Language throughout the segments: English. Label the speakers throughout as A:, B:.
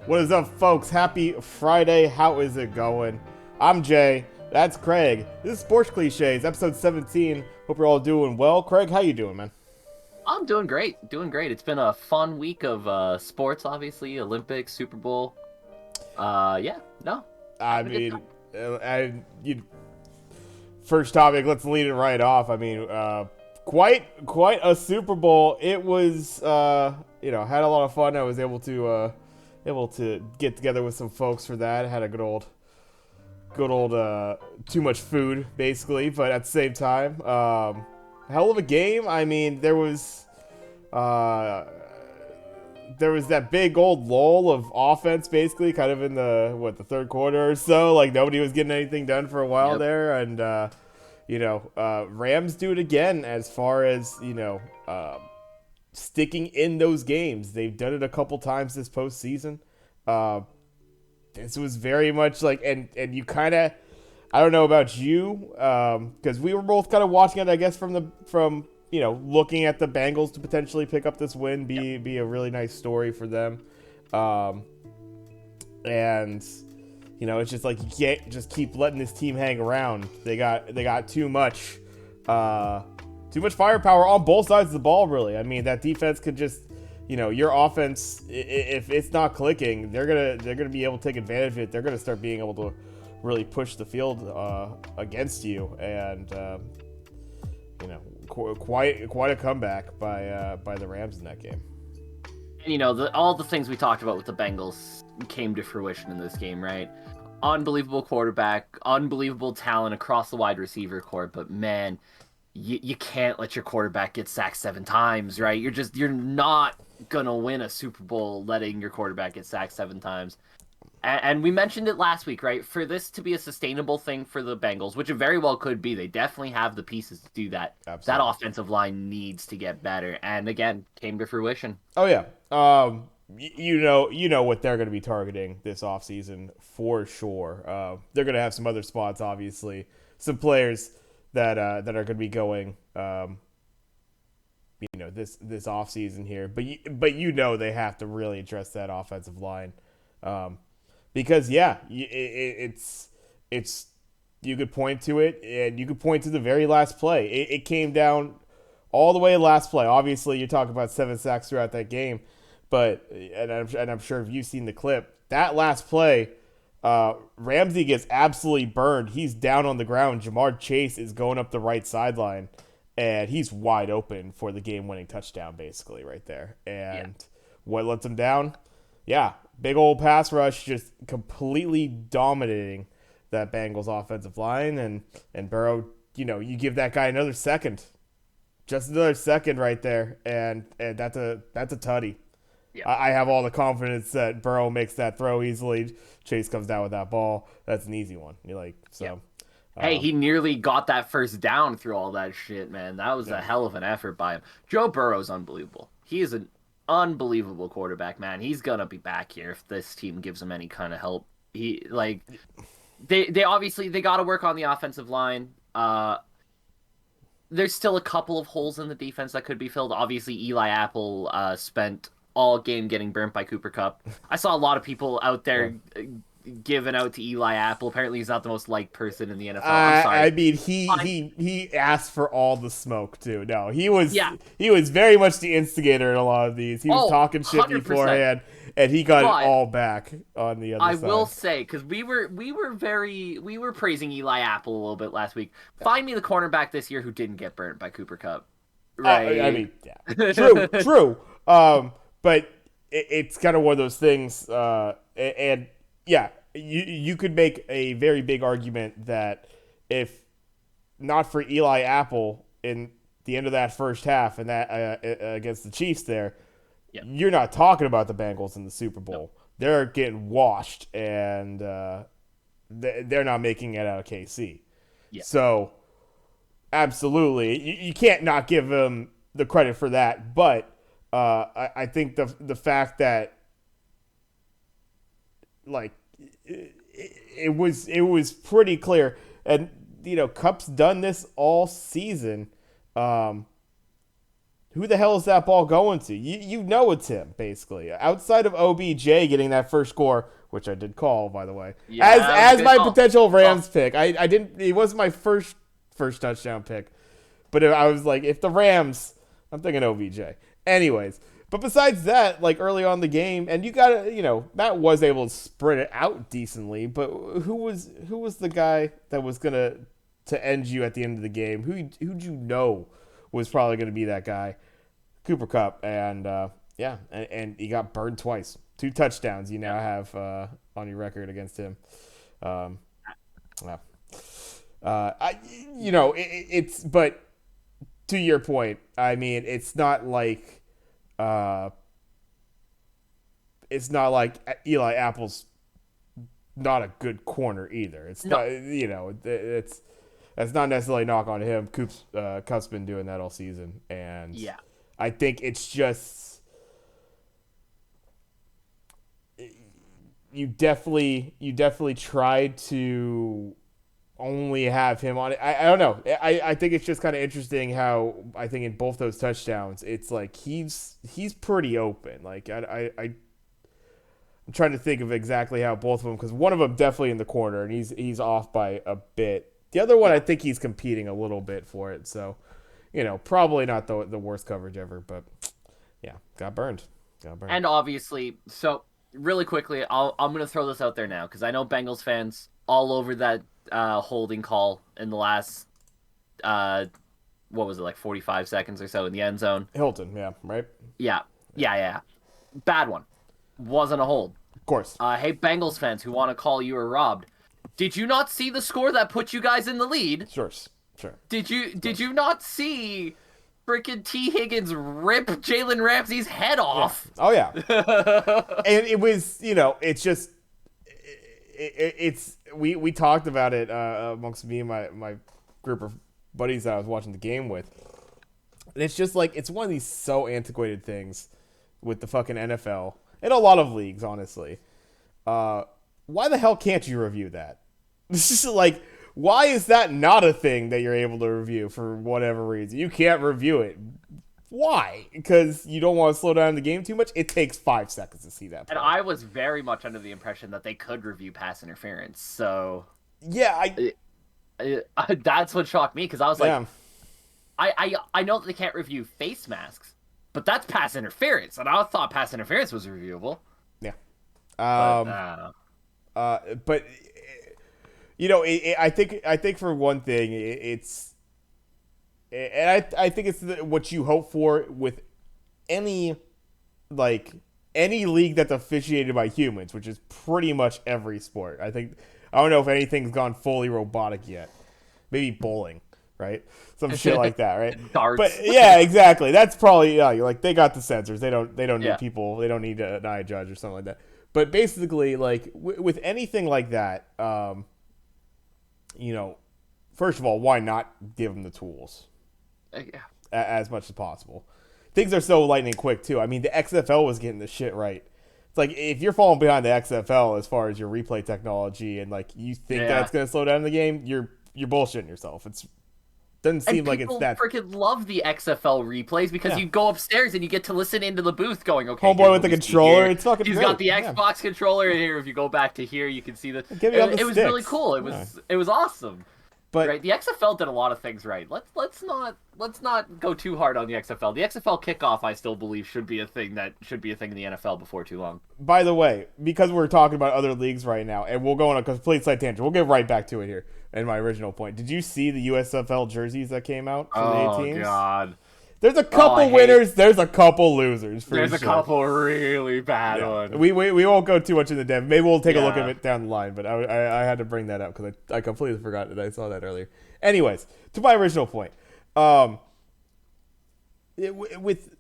A: What is up, folks? Happy Friday. How is it going? I'm Jay. That's Craig. This is Sports Clichés, episode 17. Hope you're all doing well. Craig, how you doing, man?
B: I'm doing great, doing great. It's been a fun week of sports, obviously, Olympics, Super Bowl. Yeah, no,
A: I
B: having a good
A: mean,
B: time.
A: first topic. Let's lead it right off. Quite a Super Bowl. It was, had a lot of fun. I was able to get together with some folks for that. I had a good old too much food basically, but at the same time, hell of a game. I mean, uh, there was that big old lull of offense basically, kind of in the third quarter or so. Like nobody was getting anything done for a while
B: Yep.
A: there, and Rams do it again as far as sticking in those games. They've done it a couple times this postseason. Uh, this was very much like, and you kind of, I don't know about you, because we were both kind of watching it, I guess, from looking at the Bengals to potentially pick up this win,
B: Yep.
A: be a really nice story for them, um, and it's just like you can't just keep letting this team hang around. They got too much firepower on both sides of the ball. Really, I mean that defense could just your offense, if it's not clicking, they're gonna be able to take advantage of it. They're gonna start being able to really push the field against you, and quite a comeback by the Rams in that game.
B: And all the things we talked about with the Bengals came to fruition in this game, right? Unbelievable quarterback, unbelievable talent across the wide receiver court, but man, you can't let your quarterback get sacked 7 times, right? You're not gonna win a Super Bowl letting your quarterback get sacked 7 times. And we mentioned it last week, right? For this to be a sustainable thing for the Bengals, which it very well could be, they definitely have the pieces to do that. That
A: Absolutely.
B: offensive line needs to get better, and again, came to fruition.
A: Oh yeah. You know what they're going to be targeting this offseason for sure. They're going to have some other spots, obviously, some players that are going to be going, this offseason here. But they have to really address that offensive line, um, because yeah, it's you could point to it, and you could point to the very last play. It came down all the way to last play. Obviously, you're talking about 7 sacks throughout that game, but and I'm sure if you've seen the clip, that last play, Ramsey gets absolutely burned. He's down on the ground. Jamar Chase is going up the right sideline, and he's wide open for the game-winning touchdown, basically right there.
B: Yeah.
A: And what lets him down? Yeah, big old pass rush, just completely dominating that Bengals offensive line, and Burrow. You give that guy another second, just another second right there, and that's a tutty.
B: Yeah.
A: I have all the confidence that Burrow makes that throw easily. Chase comes down with that ball. That's an easy one. You like
B: Yeah.
A: so.
B: Hey,
A: Um,
B: he nearly got that first down through all that shit, man. That was
A: yeah,
B: a hell of an effort by him. Joe Burrow's unbelievable. He is an unbelievable quarterback, man. He's gonna be back here if this team gives him any kind of help. He like they obviously they got to work on the offensive line. There's still a couple of holes in the defense that could be filled. Obviously, Eli Apple spent all game getting burnt by Cooper Cup. I saw a lot of people out
A: yeah.
B: there giving out to Eli Apple. Apparently, he's not the most liked person in the NFL. I'm
A: I
B: sorry.
A: mean, he
B: Fine.
A: he he asked for all the smoke too. No, he was very much the instigator in a lot of these. He was
B: Oh,
A: talking shit
B: 100%.
A: beforehand, and he got it
B: But
A: all back on the other
B: I will
A: side.
B: say, because we were praising Eli Apple a little bit last week. Find me the cornerback this year who didn't get burnt by Cooper Cup.
A: I
B: Right.
A: mean, yeah, true. But it's kind of one of those things, and yeah, you could make a very big argument that if not for Eli Apple in the end of that first half and that against the Chiefs, there,
B: Yeah.
A: you're not talking about the Bengals in the Super
B: No.
A: Bowl. They're getting washed, and they're not making it out of KC.
B: Yeah.
A: So absolutely, you can't not give him the credit for that. But I think the fact that like it was pretty clear, and Cup's done this all season. Um, who the hell is that ball going to? You know it's him, basically. Outside of OBJ getting that first score, which I did call, by the way,
B: Yeah, that was a
A: as
B: good
A: my
B: call.
A: potential Rams pick. I didn't. It wasn't my first touchdown pick, but I was like, if the Rams, I'm thinking OBJ. Anyways, but besides that, like early on in the game, and you got to, Matt was able to spread it out decently, but who was the guy that was gonna to end you at the end of the game? Who'd you know was probably gonna be that guy? Cooper Cup, and yeah, and he got burned twice. 2 touchdowns you now have on your record against him. Yeah. It's but to your point, I mean, it's not like Eli Apple's not a good corner either. It's
B: No.
A: not, it's that's not necessarily a knock on him. Cup's been doing that all season, and
B: Yeah.
A: I think it's just you definitely tried to only have him on it. I don't know. I think it's just kind of interesting how I think in both those touchdowns, it's like he's pretty open. Like I'm trying to think of exactly how both of them, because one of them definitely in the corner and he's off by a bit. The other one, I think he's competing a little bit for it. So, probably not the worst coverage ever, but yeah, got burned.
B: And obviously, so really quickly, I'm going to throw this out there now because I know Bengals fans all over that holding call in the last, what was it, like 45 seconds or so in the end zone.
A: Hilton, yeah, right?
B: Yeah. Bad one. Wasn't a hold.
A: Of course.
B: Hey, Bengals fans who want to call you were robbed. Did you not see the score that put you guys in the lead?
A: Sure.
B: Did you not see freaking T. Higgins rip Jalen Ramsey's head off?
A: Yeah. Oh yeah. And it was, it's just we talked about it amongst me and my group of buddies that I was watching the game with. And it's just like it's one of these so antiquated things with the fucking NFL and a lot of leagues, honestly. Why the hell can't you review that? It's just like, why is that not a thing that you're able to review for whatever reason? You can't review it. Why? Because you don't want to slow down the game too much? It takes 5 seconds to see that play.
B: And I was very much under the impression that they could review pass interference. So
A: yeah,
B: that's what shocked me because I was like,
A: yeah.
B: I know that they can't review face masks, but that's pass interference, and I thought pass interference was reviewable.
A: Yeah.
B: But
A: I think for one thing, I think it's what you hope for with any league that's officiated by humans, which is pretty much every sport. I don't know if anything's gone fully robotic yet. Maybe bowling, right? Some shit like that, right?
B: Darts.
A: But yeah, exactly. That's probably like they got the sensors. They don't need
B: Yeah.
A: people. They don't need an eye judge or something like that. But basically, like with anything like that, first of all, why not give them the tools
B: Yeah.
A: as much as possible? Things are so lightning quick too. I mean, the XFL was getting this shit right. It's like if you're falling behind the XFL as far as your replay technology and like you think that it's going to slow down the game, you're bullshitting yourself. Doesn't seem like it's that.
B: People freaking love the XFL replays because you go upstairs and you get to listen into the booth going, okay.
A: Homeboy with the controller, it's fucking
B: He's
A: great.
B: got the Xbox controller here. If you go back to here, you can see the.
A: Give me all the
B: It was
A: sticks.
B: really cool. It was awesome.
A: But
B: right, the XFL did a lot of things right. Let's not go too hard on the XFL. The XFL kickoff, I still believe, should be a thing in the NFL before too long.
A: by the way, because we're talking about other leagues right now, and we'll go on a complete side tangent. We'll get right back to it here. In my original point, did you see the USFL jerseys that came out for the 8 teams?
B: Oh God.
A: There's a couple winners. There's a couple losers.
B: There's a couple really bad ones.
A: We won't go too much into depth. Maybe we'll take a look at it down the line. But I had to bring that up because I completely forgot that I saw that earlier. Anyways, to my original point, with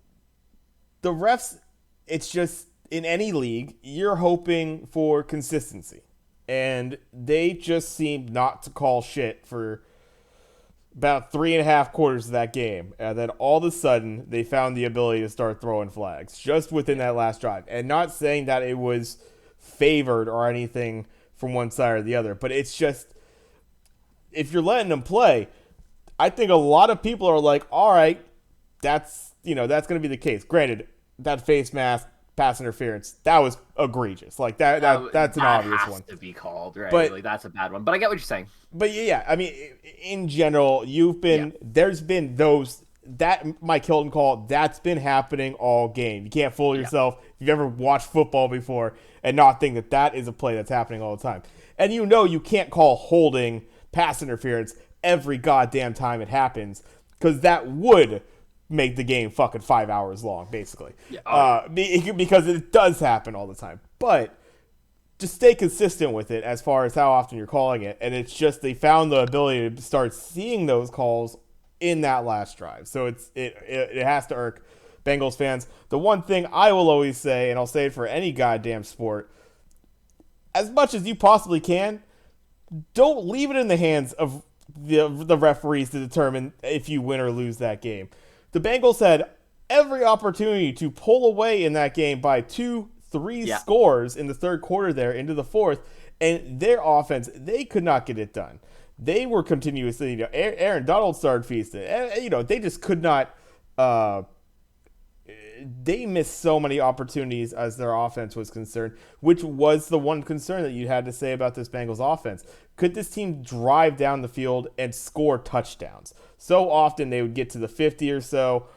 A: the refs, it's just in any league you're hoping for consistency, and they just seemed not to call shit for about 3.5 quarters of that game, and then all of a sudden they found the ability to start throwing flags just within that last drive. And not saying that it was favored or anything from one side or the other, but it's just if you're letting them play, I think a lot of people are like, all right, that's that's going to be the case. Granted, that face mask pass interference, that was egregious. Like that's an
B: That
A: obvious
B: has
A: one.
B: to be called, right?
A: But
B: Like that's a bad one. But I get what you're saying.
A: yeah, I mean, in general,
B: Yeah.
A: there's been those that Mike Hilton call that's been happening all game. You can't fool
B: Yeah.
A: yourself if you've ever watched football before and not think that that is a play that's happening all the time. And you can't call holding pass interference every goddamn time it happens because that would make the game fucking 5 hours long, basically.
B: Yeah. Oh,
A: Because it does happen all the time. But just stay consistent with it as far as how often you're calling it. And it's just they found the ability to start seeing those calls in that last drive. So it has to irk Bengals fans. The one thing I will always say, and I'll say it for any goddamn sport, as much as you possibly can, don't leave it in the hands of the referees to determine if you win or lose that game. The Bengals had every opportunity to pull away in that game by 2-3
B: yeah.
A: scores in the third quarter there into the fourth, and their offense, they could not get it done. They were continuously, Aaron Donald started feasting. They just could not. They missed so many opportunities as their offense was concerned, which was the one concern that you had to say about this Bengals offense. Could this team drive down the field and score touchdowns? So often they would get to the 50 or so,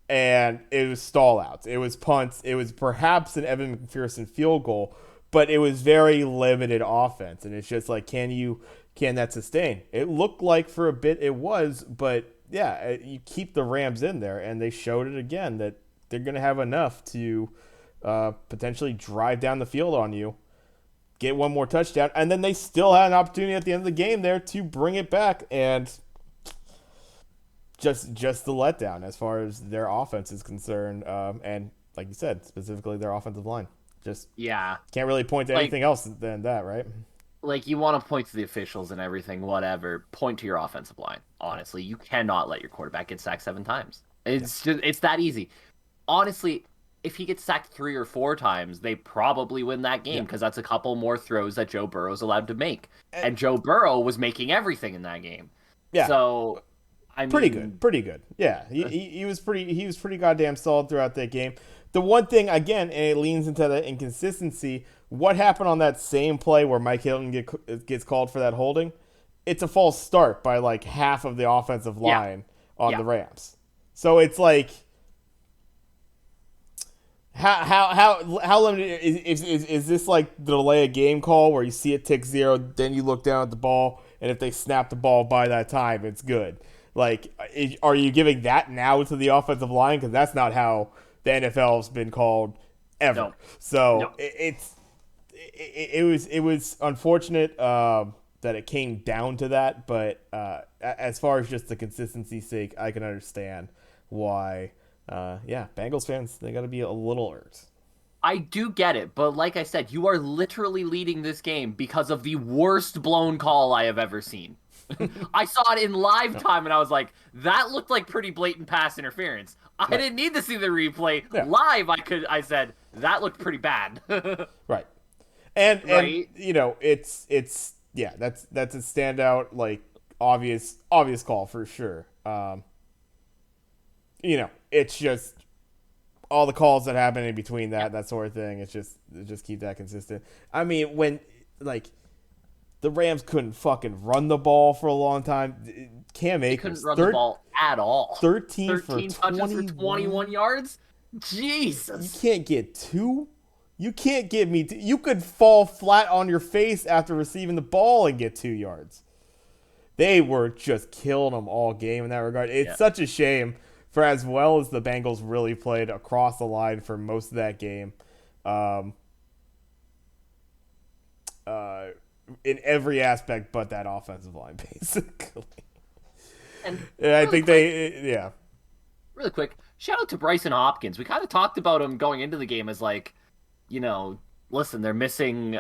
A: and it was stall outs. It was punts. It was perhaps an Evan McPherson field goal, but it was very limited offense. And it's just like, can that sustain? It looked like for a bit it was, but yeah, you keep the Rams in there, and they showed it again that they're going to have enough to potentially drive down the field on you, get one more touchdown, and then they still had an opportunity at the end of the game there to bring it back, and just the letdown as far as their offense is concerned, and like you said, specifically their offensive line. Just
B: Yeah.
A: can't really point to anything else than that, right?
B: Like you want to point to the officials and everything, whatever. Point to your offensive line. Honestly, you cannot let your quarterback get sacked 7 times. It's that easy. Honestly, if he gets sacked 3 or 4 times, they probably win that game because that's a couple more throws that Joe Burrow's allowed to make. And Joe Burrow was making everything in that game.
A: Yeah.
B: So, I mean,
A: pretty good. Yeah, he was pretty goddamn solid throughout that game. The one thing again, and it leans into the inconsistency. What happened on that same play where Mike Hilton gets called for that holding? It's a false start by like half of the offensive line on the Rams. So it's like, how limited is this? Like the delay a game call where you see it tick 0, then you look down at the ball, and if they snap the ball by that time, it's good. Like, are you giving that now to the offensive line? Because that's not how the NFL's been called ever.
B: No.
A: So
B: No.
A: it was unfortunate that it came down to that, but as far as just the consistency's sake, I can understand why. Bengals fans, they got to be a little irked.
B: I do get it, but like I said, you are literally leading this game because of the worst blown call I have ever seen. I saw it in live time, and I was like, that looked like pretty blatant pass interference. I didn't need to see the replay.
A: Yeah.
B: Live, I said, that looked pretty bad.
A: Right. And
B: Right.
A: it's that's a standout, like obvious call for sure. It's just all the calls that happen in between that sort of thing. It's just keep that consistent. I mean, when like the Rams couldn't fucking run the ball for a long time. Cam Akers
B: Couldn't run the ball at all.
A: 13
B: touches
A: for
B: for 21 yards? Jesus.
A: You can't get 2? You can't give me 2. You could fall flat on your face after receiving the ball and get 2 yards. They were just killing them all game in that regard. It's such a shame for as well as the Bengals really played across the line for most of that game. In every aspect but that offensive line, basically.
B: And
A: I think
B: really quick, shout out to Bryson Hopkins. We kind of talked about him going into the game as like, listen, they're missing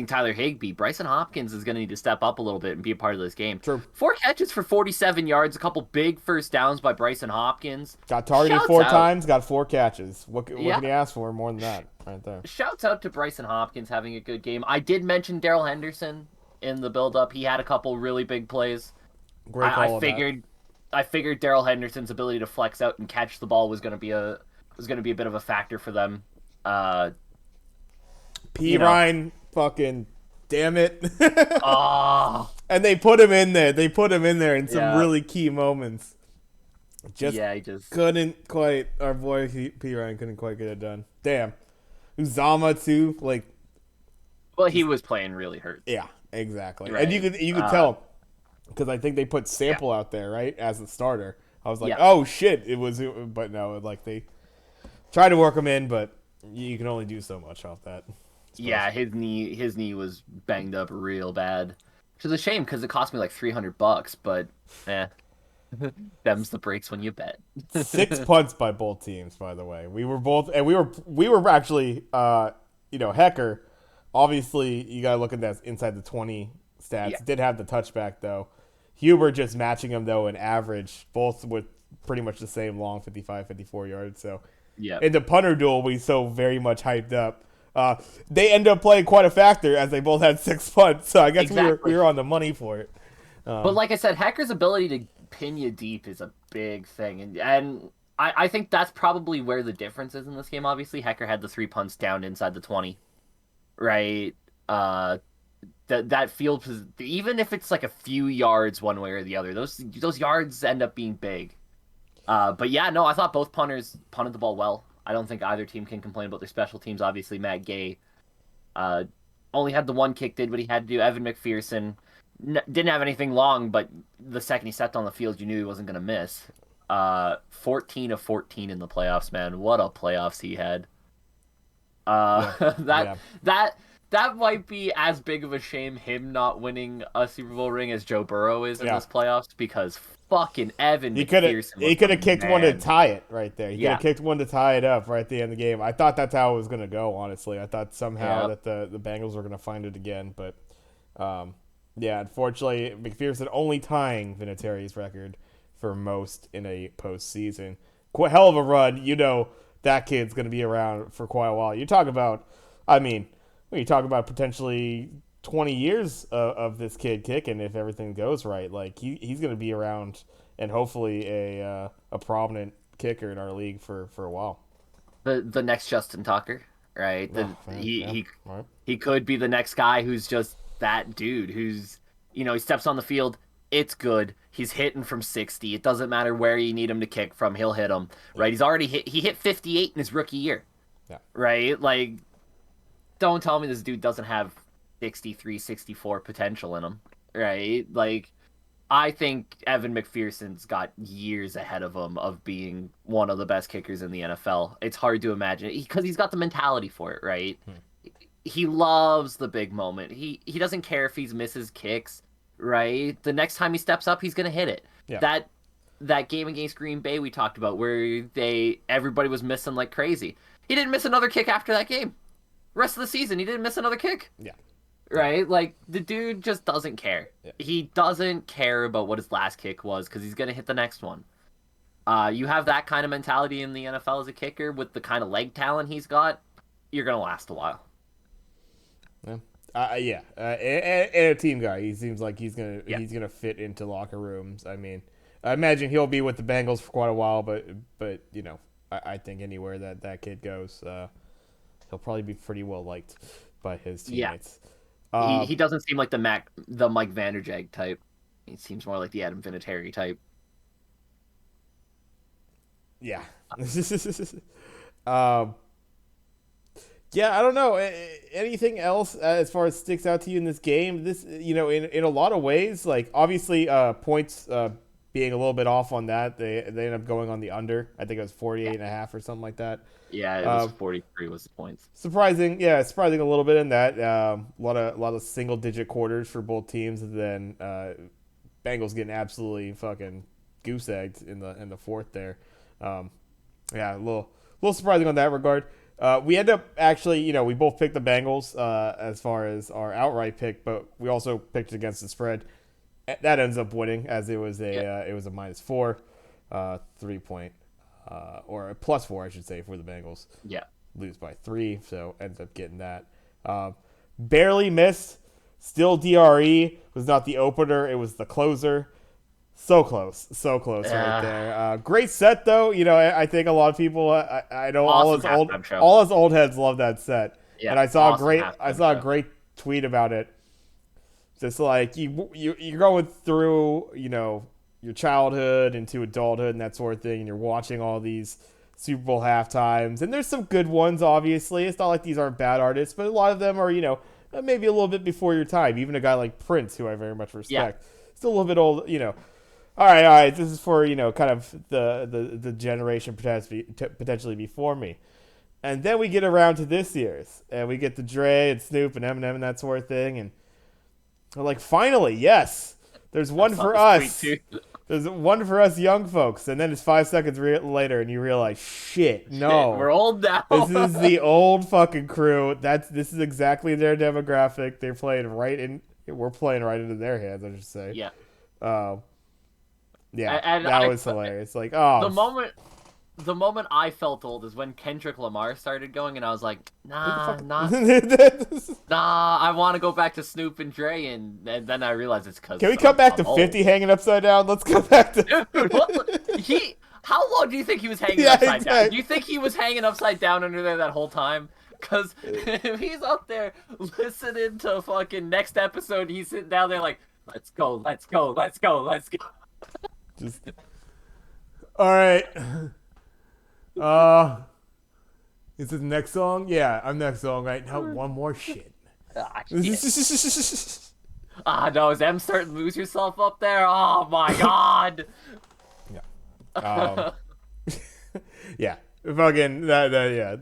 B: Tyler Higbee. Bryson Hopkins is going to need to step up a little bit and be a part of this game.
A: True.
B: 4 catches for 47 yards, a couple big first downs by Bryson Hopkins.
A: Got targeted
B: Shouts
A: 4
B: out.
A: times, got 4 catches. What can you ask for more than that right there?
B: Shouts out to Bryson Hopkins having a good game. I did mention Darrell Henderson in the build-up. He had a couple really big plays.
A: Great call.
B: I figured Daryl Henderson's ability to flex out and catch the ball was going to be a bit of a factor for them. Uh,
A: P
B: you know,
A: Ryan, fucking damn it.
B: oh
A: And they put him in there. They put him in there in some
B: yeah,
A: really key moments. Just
B: yeah, he just
A: couldn't quite. Our boy P Ryan couldn't quite get it done. Damn. Uzama too. Like,
B: well, he
A: just
B: was playing really hurt,
A: yeah, exactly. And
B: right?
A: you could tell because I think they put
B: Yeah,
A: Sample out there right as the starter. I was like,
B: yeah,
A: oh shit, it was. But no, like they tried to work him in, but you can only do so much off that. I suppose.
B: yeah. His knee was banged up real bad, which is a shame because it cost me like $300. But eh, them's the breaks when you bet.
A: 6 punts by both teams, by the way. We were both, and we were actually, Hecker. Obviously, you gotta look at that inside the 20
B: Yeah,
A: stats. Did have the touchback though. Huber just matching him though in average, both with pretty much the same long 55, 54 yards. So
B: yeah,
A: in the punter duel, we so very much hyped up. They end up playing quite a factor as they both had 6 punts. So I guess we were
B: exactly.
A: we were on the money for it.
B: But like I said, Hacker's ability to pin you deep is a big thing, and I think that's probably where the difference is in this game. Obviously, Hacker had the 3 punts down inside the 20, right? Uh, that field, even if it's like a few yards one way or the other, those yards end up being big. But yeah, no, I thought both punters punted the ball well. I don't think either team can complain about their special teams. Obviously, Matt Gay uh, only had the one kick, did what he had to do. Evan McPherson didn't have anything long, but the second he stepped on the field, you knew he wasn't going to miss. 14 of 14 in the playoffs, man. What a playoffs he had.
A: Yeah,
B: That
A: yeah,
B: that that might be as big of a shame him not winning a Super Bowl ring as Joe Burrow is in
A: yeah.
B: this playoffs because fucking Evan McPherson was
A: He could
B: the
A: have kicked one to
B: man.
A: tie it right there. He could have
B: Yeah,
A: kicked one to tie it up right at the end of the game. I thought that's how it was gonna go. Honestly, I thought somehow
B: yeah.
A: that the Bengals were gonna find it again, but yeah, unfortunately, McPherson only tying Vinatieri's record for most in a postseason. Hell of a run. You know that kid's gonna be around for quite a while. You talk about, I mean, when you talk about potentially 20 years of this kid kicking if everything goes right. Like he's going to be around and hopefully a prominent kicker in our league for a while.
B: The next Justin Tucker, right?
A: Oh man,
B: He
A: yeah,
B: he
A: all right,
B: he could be the next guy who's just that dude who's he steps on the field, it's good. He's hitting from 60. It doesn't matter where you need him to kick from, he'll hit him,
A: yeah,
B: right? He hit 58 in his rookie year,
A: yeah,
B: right? Like don't tell me this dude doesn't have 63, 64 potential in him, right? Like I think Evan McPherson's got years ahead of him of being one of the best kickers in the NFL. It's hard to imagine because he's got the mentality for it, right?
A: hmm,
B: He loves the big moment. He doesn't care if he misses kicks, right? The next time he steps up, he's gonna hit it.
A: yeah,
B: That game against Green Bay we talked about where everybody was missing like crazy. He didn't miss another kick after that game. Rest of the season, he didn't miss another kick,
A: yeah, yeah,
B: right? Like the dude just doesn't care.
A: yeah.
B: He doesn't care about what his last kick was because he's gonna hit the next one. You have that kind of mentality in the NFL as a kicker with the kind of leg talent he's got, you're gonna last a while.
A: Yeah. Yeah, and a team guy. He seems like
B: Yeah,
A: he's gonna fit into locker rooms. I mean, I imagine he'll be with the Bengals for quite a while, but I think anywhere that kid goes, he'll probably be pretty well liked by his
B: yeah.
A: teammates.
B: He
A: Uh,
B: he doesn't seem like the Mike Vanderjag type. He seems more like the Adam Vinatieri type.
A: yeah. um, yeah, I don't know. Anything else as far as sticks out to you in this game? This, in a lot of ways, like obviously points being a little bit off on that. They end up going on the under. I think it was 48
B: Yeah,
A: and a half or something like that.
B: yeah. It was
A: Uh,
B: 43 was the points.
A: surprising, yeah, surprising a little bit in that. A lot of single digit quarters for both teams, and then Bengals getting absolutely fucking goose egged in the fourth there. Um, yeah, a little surprising on that regard. We end up actually, we both picked the Bengals as far as our outright pick, but we also picked against the spread. That ends up winning as
B: Yeah,
A: it was a -4, 3 point, or a +4, I should say, for the Bengals.
B: yeah.
A: Lose by 3, so ends up getting that. Barely missed. Still DRE was not the opener; it was the closer. So close right
B: Uh,
A: there. Great set though. You know, I think a lot of people. I know
B: awesome halftime show.
A: all us old heads love that set.
B: Yeah,
A: And
B: awesome halftime
A: I saw a
B: show.
A: great tweet about it. Just like you're going through, you know, your childhood into adulthood and that sort of thing, and you're watching all these Super Bowl halftimes, and there's some good ones. Obviously, it's not like these aren't bad artists, but a lot of them are, you know, maybe a little bit before your time. Even a guy like Prince, who I very much
B: Yeah,
A: respect, still a little bit old, you know. All right, this is for, you know, kind of the generation potentially before me. And then we get around to this year's, and we get the Dre and Snoop and Eminem and that sort of thing, and we're like, finally, yes, there's
B: I
A: one
B: saw
A: for
B: this tweet
A: us.
B: too.
A: There's one for us young folks, and then it's 5 seconds later, and you realize, shit,
B: Shit,
A: no,
B: we're old now.
A: this is the old fucking crew. This is exactly their demographic. They're playing right in. We're playing right into their hands. I should say.
B: Yeah,
A: Um, yeah,
B: and
A: that
B: I
A: was hilarious. Like,
B: the moment the moment I felt old is when Kendrick Lamar started going, and I was like,
A: who the
B: nah,
A: fuck?
B: not nah. I want to go back to Snoop and Dre, and then I realized it's because
A: Can we come back
B: I'm
A: to
B: old.
A: 50 hanging upside down? Let's go back to.
B: Dude, what he? How long do you think he was hanging
A: Yeah,
B: upside down? Do
A: exactly.
B: you think he was hanging upside down under there that whole time? Cause if he's up there listening to fucking next episode, he's sitting down there like, let's go, let's go, let's go, let's go.
A: Just all right. Uh, is this the next song? Yeah, I'm next song right now. One more shit.
B: Ah, shit. Ah, no, is M starting to lose yourself up there? Oh my god.
A: Yeah. Um, yeah. Fucking yeah.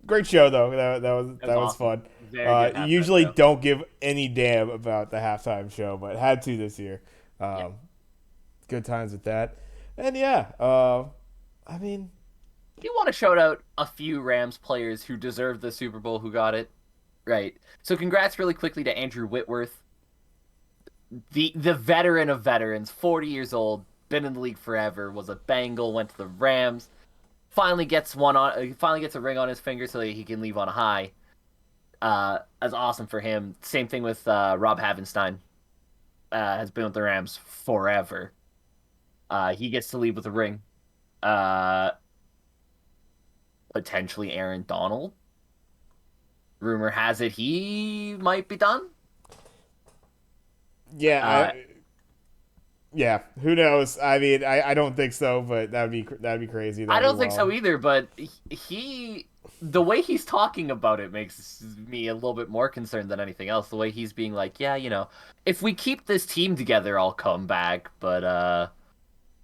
A: Great show though.
B: That was
A: That was
B: awesome.
A: fun.
B: Very good halftime
A: Usually
B: show.
A: don't give any damn about the halftime show, but had to this year.
B: Yeah.
A: Good times with that. And yeah, I mean,
B: You want to shout out a few Rams players who deserved the Super Bowl who got it? Right. So congrats really quickly to Andrew Whitworth, the veteran of veterans, 40 years old, been in the league forever, was a Bengal, went to the Rams, finally gets a ring on his finger so that he can leave on a high. That's awesome for him. Same thing with Rob Havenstein. Has been with the Rams forever. He gets to leave with a ring. Uh, Potentially Aaron Donald. Rumor has it he might be done.
A: yeah,
B: Uh,
A: yeah. Who knows? I mean, I don't think so, but that'd be crazy.
B: I
A: That'd be
B: don't think so
A: wild.
B: either, but the way he's talking about it makes me a little bit more concerned than anything else. The way he's being like, yeah, if we keep this team together, I'll come back. But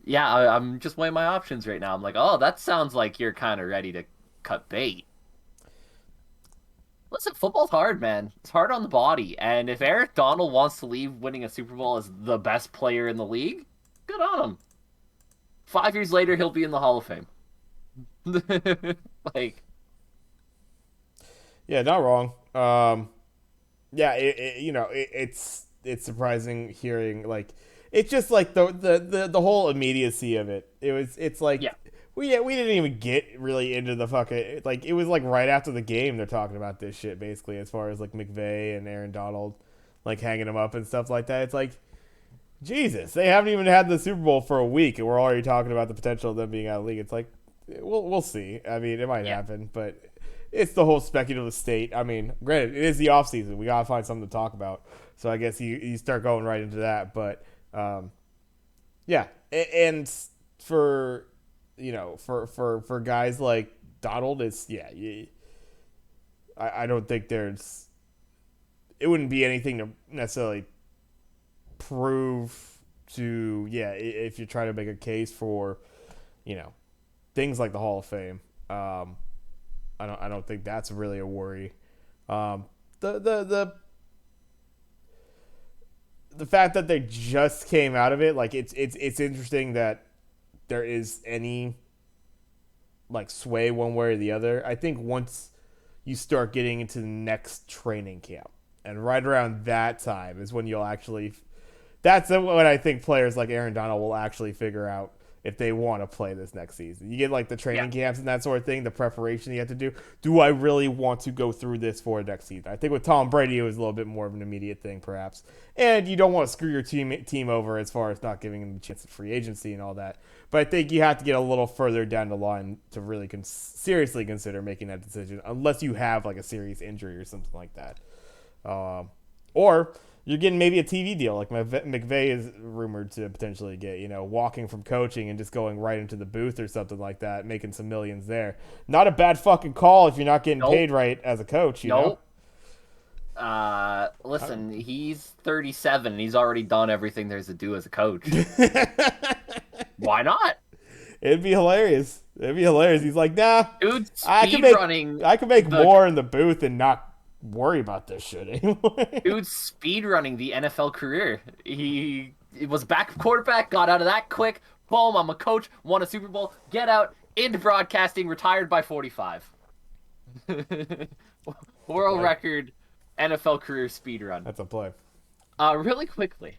B: yeah, I'm just weighing my options right now. I'm like, oh, that sounds like you're kind of ready to cut bait. Listen, football's hard, man. It's hard on the body. And if Eric Donald wants to leave winning a Super Bowl as the best player in the league, good on him. 5 years later, he'll be in the Hall of Fame. Like,
A: Yeah, not wrong. Yeah, it's surprising hearing like it's just like the whole immediacy of it. It's like
B: yeah,
A: we didn't even get really into the fucking like it was like right after the game they're talking about this shit basically as far as like McVay and Aaron Donald like hanging him up and stuff like that. It's like Jesus, they haven't even had the Super Bowl for a week and we're already talking about the potential of them being out of the league. It's like we'll see. I mean, it might
B: yeah.
A: happen, but it's the whole speculative state. I mean, granted, it is the off season. We gotta find something to talk about. So I guess you start going right into that. But yeah, and for for guys like Donald, it's yeah. I don't think there's. It wouldn't be anything to necessarily prove to if you're trying to make a case for you know things like the Hall of Fame. I don't think that's really a worry. Um, the fact that they just came out of it, like it's interesting that there is any like sway one way or the other. I think once you start getting into the next training camp, and right around that time is when you'll actually. That's when I think players like Aaron Donald will actually figure out if they want to play this next season. You get like the
B: Yeah.
A: training camps and that sort of thing, the preparation you have to do. Do I really want to go through this for next season? I think with Tom Brady, it was a little bit more of an immediate thing, perhaps. And you don't want to screw your team over as far as not giving them a chance at free agency and all that. But I think you have to get a little further down the line to really seriously consider making that decision, unless you have like a serious injury or something like that. Or you're getting maybe a TV deal, like McVay is rumored to potentially get, walking from coaching and just going right into the booth or something like that, making some millions there. Not a bad fucking call if you're not getting paid right as a coach, you know?
B: Listen, he's 37 and he's already done everything there's to do as a coach. Why not?
A: It'd be hilarious. He's like, nah,
B: dude,
A: I can make more in the booth and not worry about this shit anymore.
B: Dude, speedrunning the NFL career. He was backup quarterback, got out of that quick. Boom, I'm a coach, won a Super Bowl, get out, into broadcasting, retired by 45. World record NFL career speedrun.
A: That's a play.
B: Really quickly,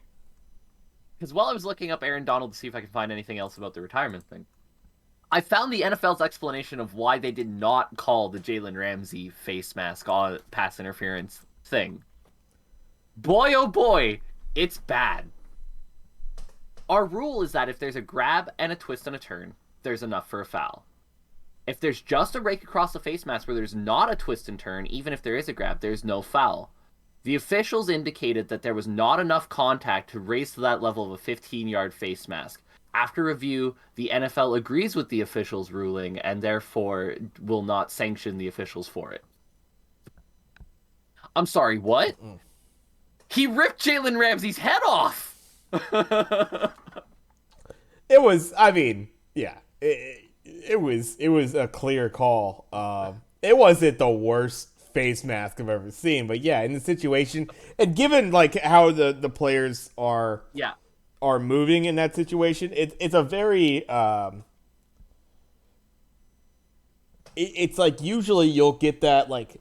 B: because while I was looking up Aaron Donald to see if I could find anything else about the retirement thing, I found the NFL's explanation of why they did not call the Jalen Ramsey face mask on pass interference thing. Boy, oh boy, it's bad. Our rule is that if there's a grab and a twist and a turn, there's enough for a foul. If there's just a rake across the face mask where there's not a twist and turn, even if there is a grab, there's no foul. The officials indicated that there was not enough contact to raise to that level of a 15-yard face mask. After review, the NFL agrees with the officials' ruling and therefore will not sanction the officials for it. I'm sorry, what? He ripped Jalen Ramsey's head off!
A: It was, I mean, yeah. It was a clear call. It wasn't the worst face mask I've ever seen, but yeah, in the situation, and given like how the players are moving in that situation, it's a very it's like usually you'll get that, like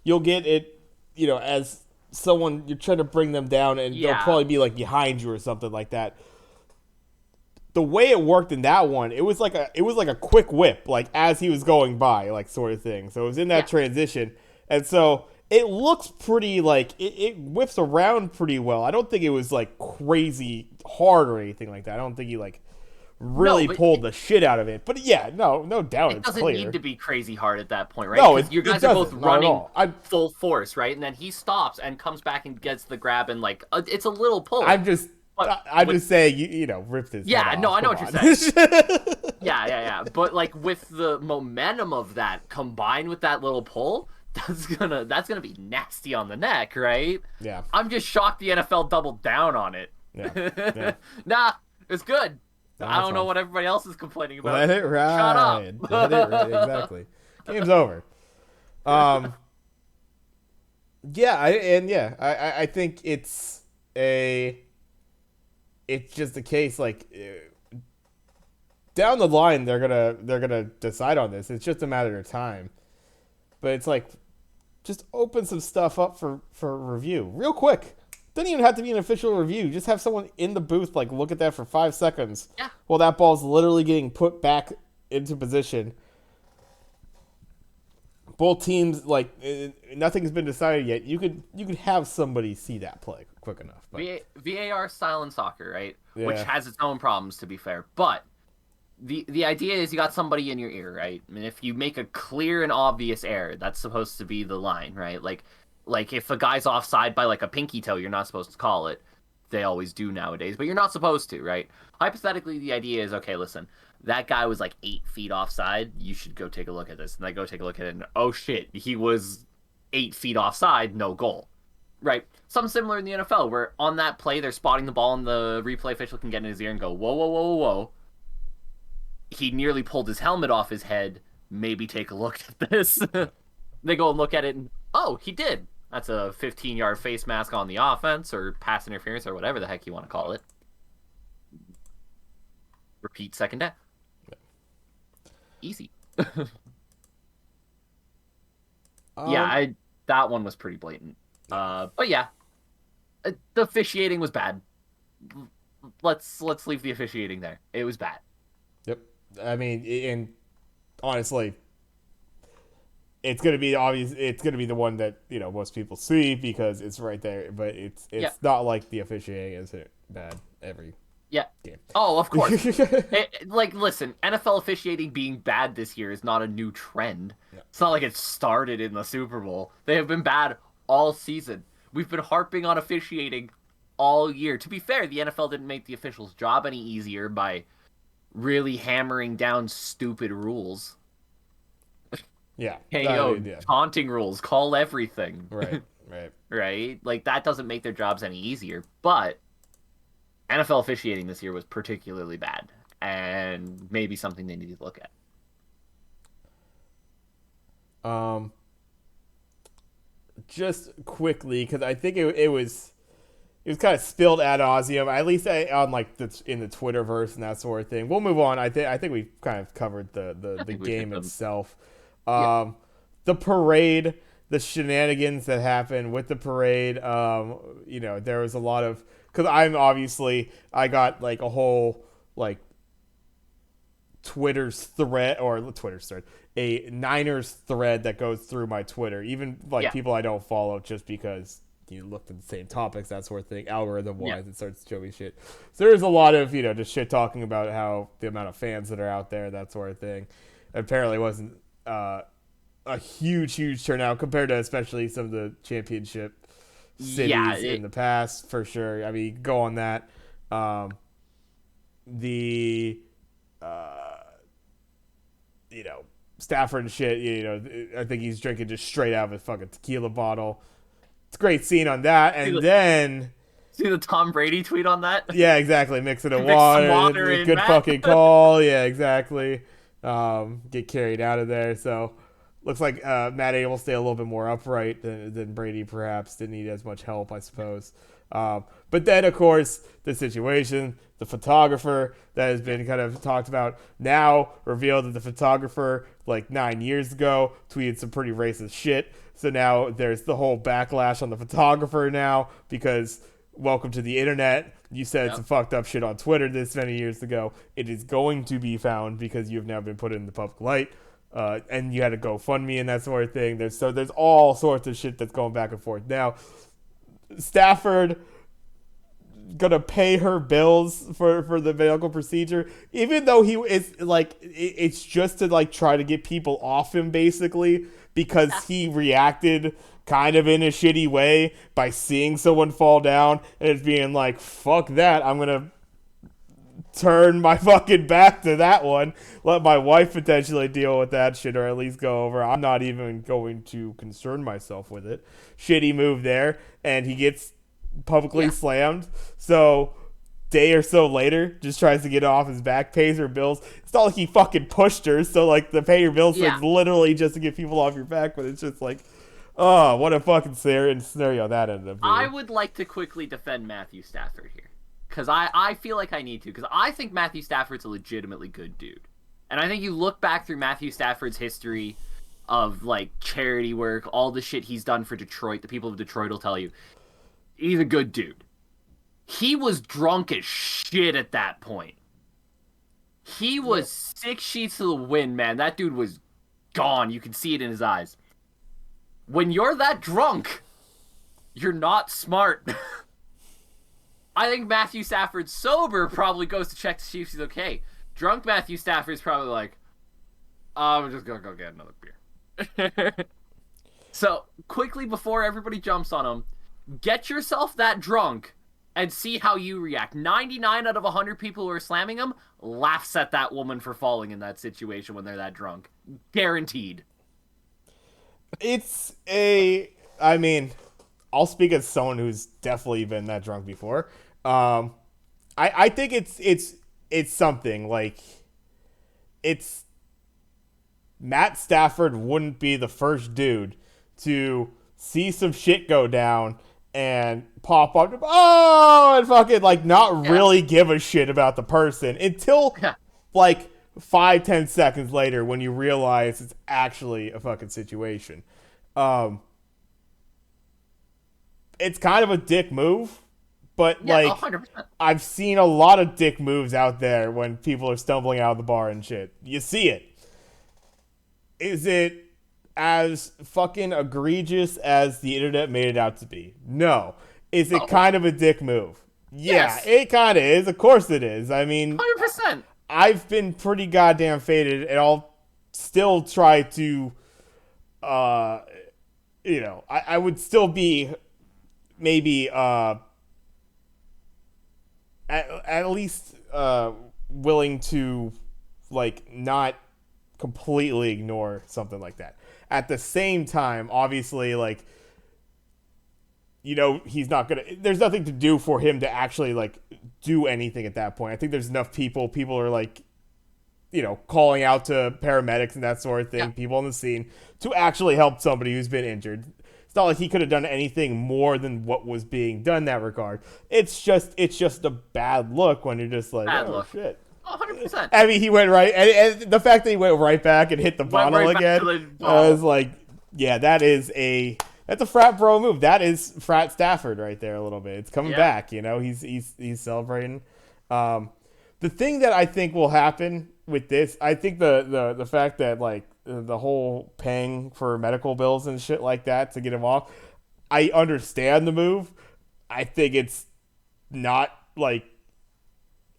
A: you'll get it, as someone you're trying to bring them down and they'll probably be like behind you or something like that. The way it worked in that one, it was like a quick whip, like as he was going by, like sort of thing. So it was in that transition, and so it looks pretty like it whips around pretty well. I don't think it was like crazy hard or anything like that. I don't think he like really pulled the shit out of it. But yeah, no doubt
B: it doesn't
A: clear.
B: need to be crazy hard at that point, right?
A: No,
B: you guys are both running
A: full
B: force, right? And then he stops and comes back and gets the grab and like it's a little pull.
A: I'm just saying, ripped his head off.
B: No, I know what you're saying. Yeah. But like with the momentum of that combined with that little pull, that's gonna be nasty on the neck, right?
A: Yeah.
B: I'm just shocked the NFL doubled down on it.
A: Yeah.
B: Nah, it's good.
A: No,
B: I don't know what everybody else is complaining about.
A: Let it ride.
B: Shut up.
A: Let it ride. Exactly. Game's over. I think it's just a case like down the line they're gonna decide on this. It's just a matter of time. But it's like just open some stuff up for review real quick. Doesn't even have to be an official review. Just have someone in the booth like look at that for 5 seconds.
B: Yeah.
A: While that ball's literally getting put back into position. Both teams, like, nothing's been decided yet. You could have somebody see that play quick enough. But.
B: VAR style in soccer, right?
A: Yeah.
B: Which has its own problems, to be fair. But the idea is you got somebody in your ear, right? I mean, if you make a clear and obvious error, that's supposed to be the line, right? Like if a guy's offside by like a pinky toe, you're not supposed to call it. They always do nowadays, but you're not supposed to, right? Hypothetically, the idea is, okay, listen, that guy was like 8 feet offside. You should go take a look at this. And I go take a look at it, and oh shit, he was 8 feet offside, no goal. Right? Something similar in the NFL, where on that play, they're spotting the ball, and the replay official can get in his ear and go, whoa, whoa, whoa, whoa, whoa. He nearly pulled his helmet off his head. Maybe take a look at this. They go and look at it, and oh, he did. That's a 15-yard face mask on the offense, or pass interference, or whatever the heck you want to call it. Repeat second down. Easy. That one was pretty blatant. But yeah, the officiating was bad. Let's leave the officiating there. It was bad.
A: Yep. I mean, and honestly, it's gonna be obvious. It's gonna be the one that most people see because it's right there. But it's
B: Yeah,
A: it's not like the officiating isn't bad every
B: yeah.
A: game.
B: Oh, of course. Like, listen, NFL officiating being bad this year is not a new trend.
A: Yeah.
B: It's not like it started in the Super Bowl. They have been bad all season. We've been harping on officiating all year. To be fair, the NFL didn't make the officials' job any easier by really hammering down stupid rules.
A: Yeah.
B: Hey,
A: I
B: yo,
A: mean, yeah.
B: taunting rules, call everything.
A: Right. Right.
B: Right? Like, that doesn't make their jobs any easier. But NFL officiating this year was particularly bad, and maybe something they need to look at.
A: Um, just quickly because I think it was kind of spilled ad nauseum. At least on like in the Twitterverse and that sort of thing. We'll move on. I think we've kind of covered
B: I
A: the
B: think we've hit
A: game
B: them.
A: itself.
B: Yeah.
A: Um, the parade, the shenanigans that happened with the parade. There was a lot of because I got like a whole like Twitter's thread or Twitter's thread, a Niners thread that goes through my Twitter, even like
B: Yeah.
A: people I don't follow, just because you looked at the same topics, that sort of thing. Algorithm
B: Yeah.
A: wise, it starts showing me shit. So there's a lot of just shit talking about how the amount of fans that are out there, that sort of thing. Apparently, wasn't a huge turnout compared to especially some of the championship
B: Yeah.
A: cities in the past, for sure. I mean, go on that. Um, the uh, Stafford and shit. I think he's drinking just straight out of a fucking tequila bottle. It's a great scene on that,
B: see
A: and
B: the
A: then
B: see the Tom Brady tweet on that?
A: yeah, exactly. Mix it in
B: Mix some
A: water.
B: water in,
A: Good
B: Matt.
A: fucking call. Yeah, exactly. Get carried out of there. So looks like Matt Abel stay a little bit more upright than Brady. Perhaps didn't need as much help, I suppose. But then, of course, the situation, the photographer that has been kind of talked about now revealed that the photographer, like 9 years ago, tweeted some pretty racist shit. So now there's the whole backlash on the photographer now because welcome to the internet. You said some
B: Yep.
A: fucked up shit on Twitter this many years ago. It is going to be found because you have now been put in the public light. And you had to GoFundMe and that sort of thing. There's all sorts of shit that's going back and forth. Now, Stafford gonna pay her bills for the medical procedure, even though he is like it's just to like try to get people off him basically because he reacted kind of in a shitty way by seeing someone fall down and it's being like fuck that, I'm gonna turn my fucking back to that one, let my wife potentially deal with that shit or at least go over. I'm not even going to concern myself with it. Shitty move there, and he gets publicly
B: Yeah.
A: slammed. So day or so later, just tries to get off his back, pays her bills. It's not like he fucking pushed her, so like the pay your bills
B: Yeah.
A: thing's literally just to get people off your back, but it's just like, oh, what a fucking scenario that ended up
B: I
A: being.
B: would like to quickly defend Matthew Stafford here. Because I feel like I need to. Because I think Matthew Stafford's a legitimately good dude. And I think you look back through Matthew Stafford's history of, like, charity work, all the shit he's done for Detroit, the people of Detroit will tell you, he's a good dude. He was drunk as shit at that point. He was 6 sheets to the wind, man. That dude was gone. You can see it in his eyes. When you're that drunk, you're not smart. I think Matthew Stafford sober probably goes to check to see if he's okay. Drunk Matthew Stafford's probably like, I'm just gonna go get another beer. So, quickly before everybody jumps on him, get yourself that drunk and see how you react. 99 out of 100 people who are slamming him laughs at that woman for falling in that situation when they're that drunk. Guaranteed.
A: I mean, I'll speak as someone who's definitely been that drunk before. I think it's something like it's Matt Stafford wouldn't be the first dude to see some shit go down and pop up, oh, and fucking like not
B: Yeah.
A: really give a shit about the person until
B: Yeah.
A: like 5-10 seconds later when you realize it's actually a fucking situation. Um, it's kind of a dick move, but
B: Yeah,
A: like
B: 100%.
A: I've seen a lot of dick moves out there when people are stumbling out of the bar and shit. You see it. Is it as fucking egregious as the internet made it out to be? No. Is it
B: No.
A: kind of a dick move? Yeah,
B: Yes.
A: it kind of is. Of course it is. I mean,
B: 100%.
A: I've been pretty goddamn faded, and I'll still try to, uh, I would still be maybe at least willing to like not completely ignore something like that. At the same time, obviously, like he's not gonna. There's nothing to do for him to actually like do anything at that point. I think there's enough people. People are like, calling out to paramedics and that sort of thing.
B: Yeah.
A: People on the scene to actually help somebody who's been injured. It's not like he could have done anything more than what was being done in that regard. It's just a bad look when you're just like,
B: Bad
A: oh
B: look.
A: shit.
B: 100%.
A: I mean, he went right, and the fact that he went right back and hit the
B: Went
A: bottle
B: right back
A: again,
B: to the
A: I
B: bottle.
A: was like, yeah, that's a frat bro move. That is frat Stafford right there a little bit. It's coming
B: Yeah.
A: back. He's celebrating. The thing that I think will happen with this, I think the fact that like the whole paying for medical bills and shit like that to get him off, I understand the move. I think it's not like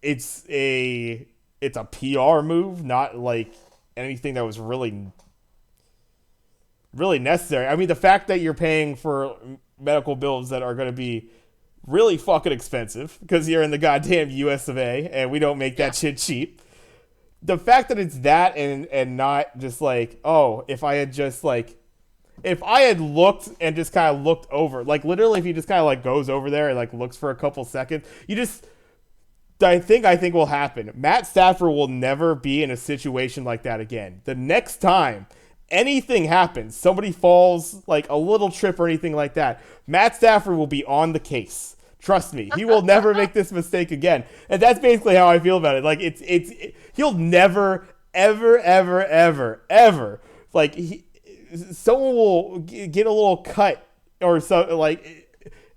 A: it's a PR move, not like anything that was really necessary. I mean, the fact that you're paying for medical bills that are going to be really fucking expensive because you're in the goddamn US of A and we don't make that shit cheap. The fact that it's that and not just like, oh, if I had looked and just kind of looked over, like literally if he just kind of like goes over there and like looks for a couple seconds, I think will happen. Matt Stafford will never be in a situation like that again. The next time anything happens, somebody falls, like a little trip or anything like that, Matt Stafford will be on the case. Trust me, he will never make this mistake again. And that's basically how I feel about it. Like he'll never, ever, ever, ever, ever, like someone will get a little cut or so, like.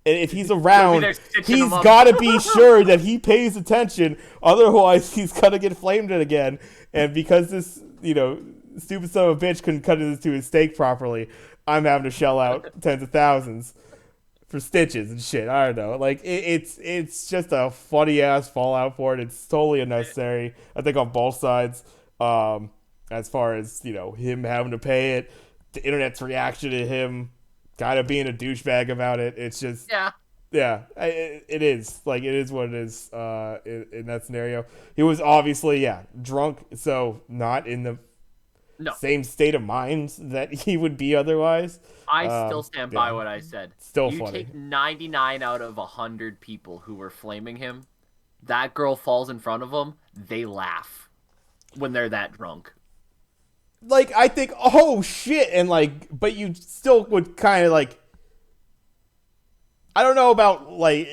A: And if he's around, he's got to be sure that he pays attention. Otherwise, he's going to get flamed again. And because this, stupid son of a bitch couldn't cut into his steak properly, I'm having to shell out tens of thousands for stitches and shit. I don't know. Like, it's just a funny-ass fallout for it. It's totally unnecessary, I think, on both sides. As far as, him having to pay it, the internet's reaction to him kind of being a douchebag about it. It's just it is like it is what it is in that scenario. He was obviously drunk, so not in the same state of mind that he would be otherwise.
B: I still stand by what I said.
A: Still
B: you
A: funny.
B: Take 99 out of 100 people who were flaming him, that girl falls in front of them, they laugh when they're that drunk.
A: Like, I think, oh shit, and like, but you still would kind of like, I don't know about like,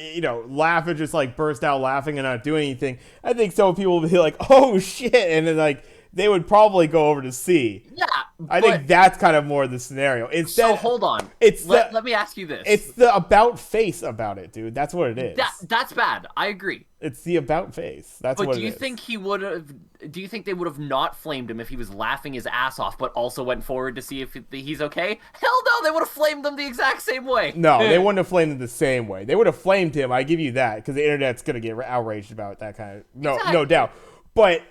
A: laugh and just like burst out laughing and not do anything. I think some people would be like, oh shit, and then like they would probably go over to see.
B: Yeah,
A: I think that's kind of more the scenario.
B: So hold on, let me ask you this.
A: It's the about face about it, dude. That's what it is.
B: That's bad. I agree.
A: It's the about face. That's what it is.
B: But do you think he would have? Do you think they would have not flamed him if he was laughing his ass off, but also went forward to see if he's okay? Hell no, they would have flamed him the exact same way.
A: No, they wouldn't have flamed him the same way. They would have flamed him. I give you that because the internet's gonna get outraged about that kind of no doubt. But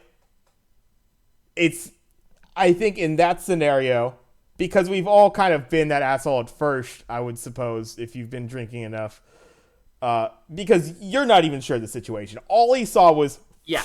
A: I think in that scenario, because we've all kind of been that asshole at first, I would suppose, if you've been drinking enough. Because you're not even sure of the situation. All he saw was...
B: Yeah.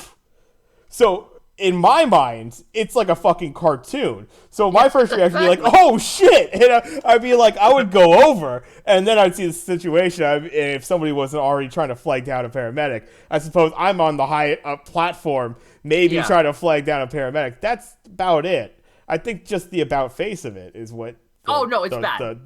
A: So, in my mind, it's like a fucking cartoon. So my first reaction would be like, oh shit! And I'd be like, I would go over, and then I'd see the situation, and if somebody wasn't already trying to flag down a paramedic. I suppose I'm on the high platform, maybe trying to flag down a paramedic. That's about it. I think just the about face of it is what...
B: it's bad.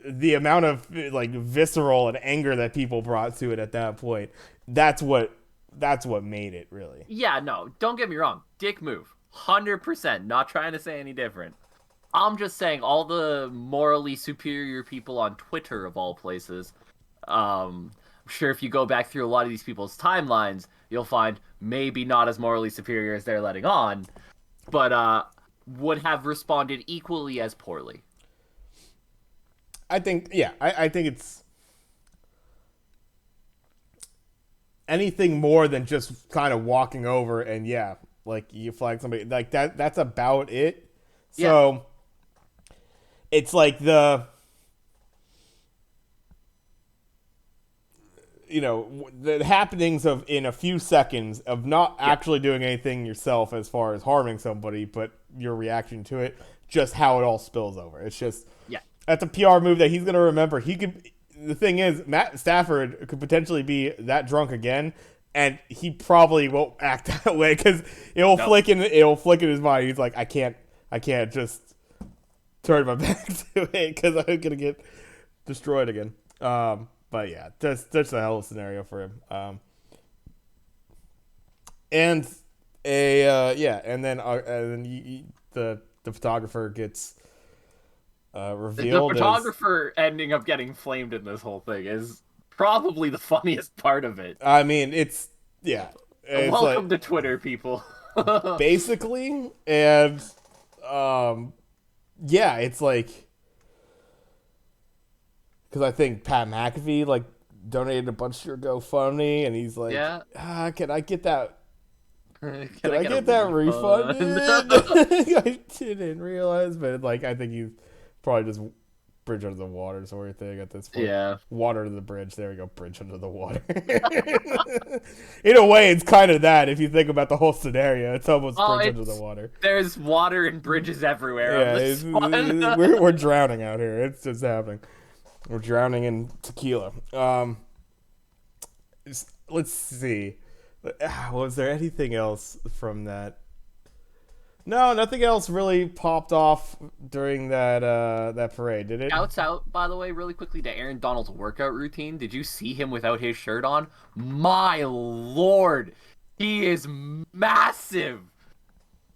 A: The amount of like visceral and anger that people brought to it at that point, that's what made it, really.
B: Yeah, no, don't get me wrong. Dick move. 100%. Not trying to say any different. I'm just saying all the morally superior people on Twitter, of all places, I'm sure if you go back through a lot of these people's timelines, you'll find maybe not as morally superior as they're letting on, but would have responded equally as poorly.
A: I think, yeah, I think it's anything more than just kind of walking over and, yeah, like you flag somebody like that. That's about it.
B: Yeah,
A: So it's like the happenings of in a few seconds of not
B: yeah,
A: actually doing anything yourself as far as harming somebody, but your reaction to it, just how it all spills over. It's just
B: yeah.
A: that's a PR move that he's gonna remember. He could. The thing is, Matt Stafford could potentially be that drunk again, and he probably won't act that way because
B: No.
A: it'll flick in his mind. He's like, I can't just turn my back to it because I'm gonna get destroyed again. But yeah, that's a hell of a scenario for him. And and then the photographer gets
B: The
A: revealed as.
B: photographer ending up getting flamed in this whole thing is probably the funniest part of it.
A: I mean, it's
B: Welcome
A: like
B: to Twitter, people.
A: basically, and um, yeah, it's like because I think Pat McAfee like donated a bunch to your GoFundMe, and he's like,
B: Yeah.
A: can I get that?
B: Can
A: Can
B: I
A: I
B: get a
A: get that
B: refund?
A: refunded? I didn't realize, but like I think he's probably just bridge under the water sort of thing at this point.
B: Yeah.
A: Water to the bridge. There we go. Bridge under the water. In a way, it's kind of that if you think about the whole scenario. It's almost
B: Oh,
A: bridge under the
B: it's
A: water.
B: there's water and bridges everywhere on
A: Yeah,
B: this one.
A: we're drowning out here. It's just happening. We're drowning in tequila. Let's see. Was there anything else from that? No, nothing else really popped off during that parade, did it?
B: Shouts out, by the way, really quickly to Aaron Donald's workout routine. Did you see him without his shirt on? My lord, he is massive.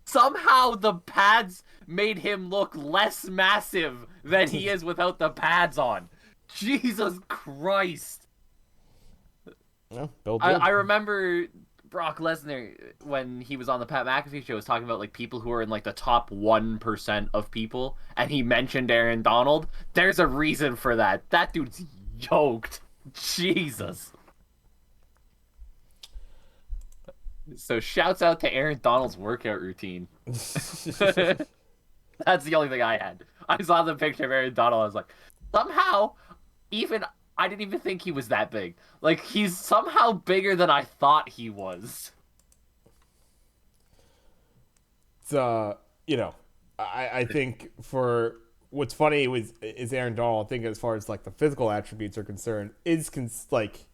B: Somehow the pads made him look less massive than he is without the pads on. Jesus Christ.
A: No, Bill
B: I
A: did.
B: remember Brock Lesnar when he was on the Pat McAfee show was talking about like people who are in like the top 1% of people, and he mentioned Aaron Donald. There's a reason for that. That dude's yoked. Jesus. So shouts out to Aaron Donald's workout routine. That's the only thing I had. I saw the picture of Aaron Donald. I was like, somehow, even I didn't even think he was that big. Like he's somehow bigger than I thought he was.
A: It's, I think for what's funny is Aaron Donald. I think as far as like the physical attributes are concerned, like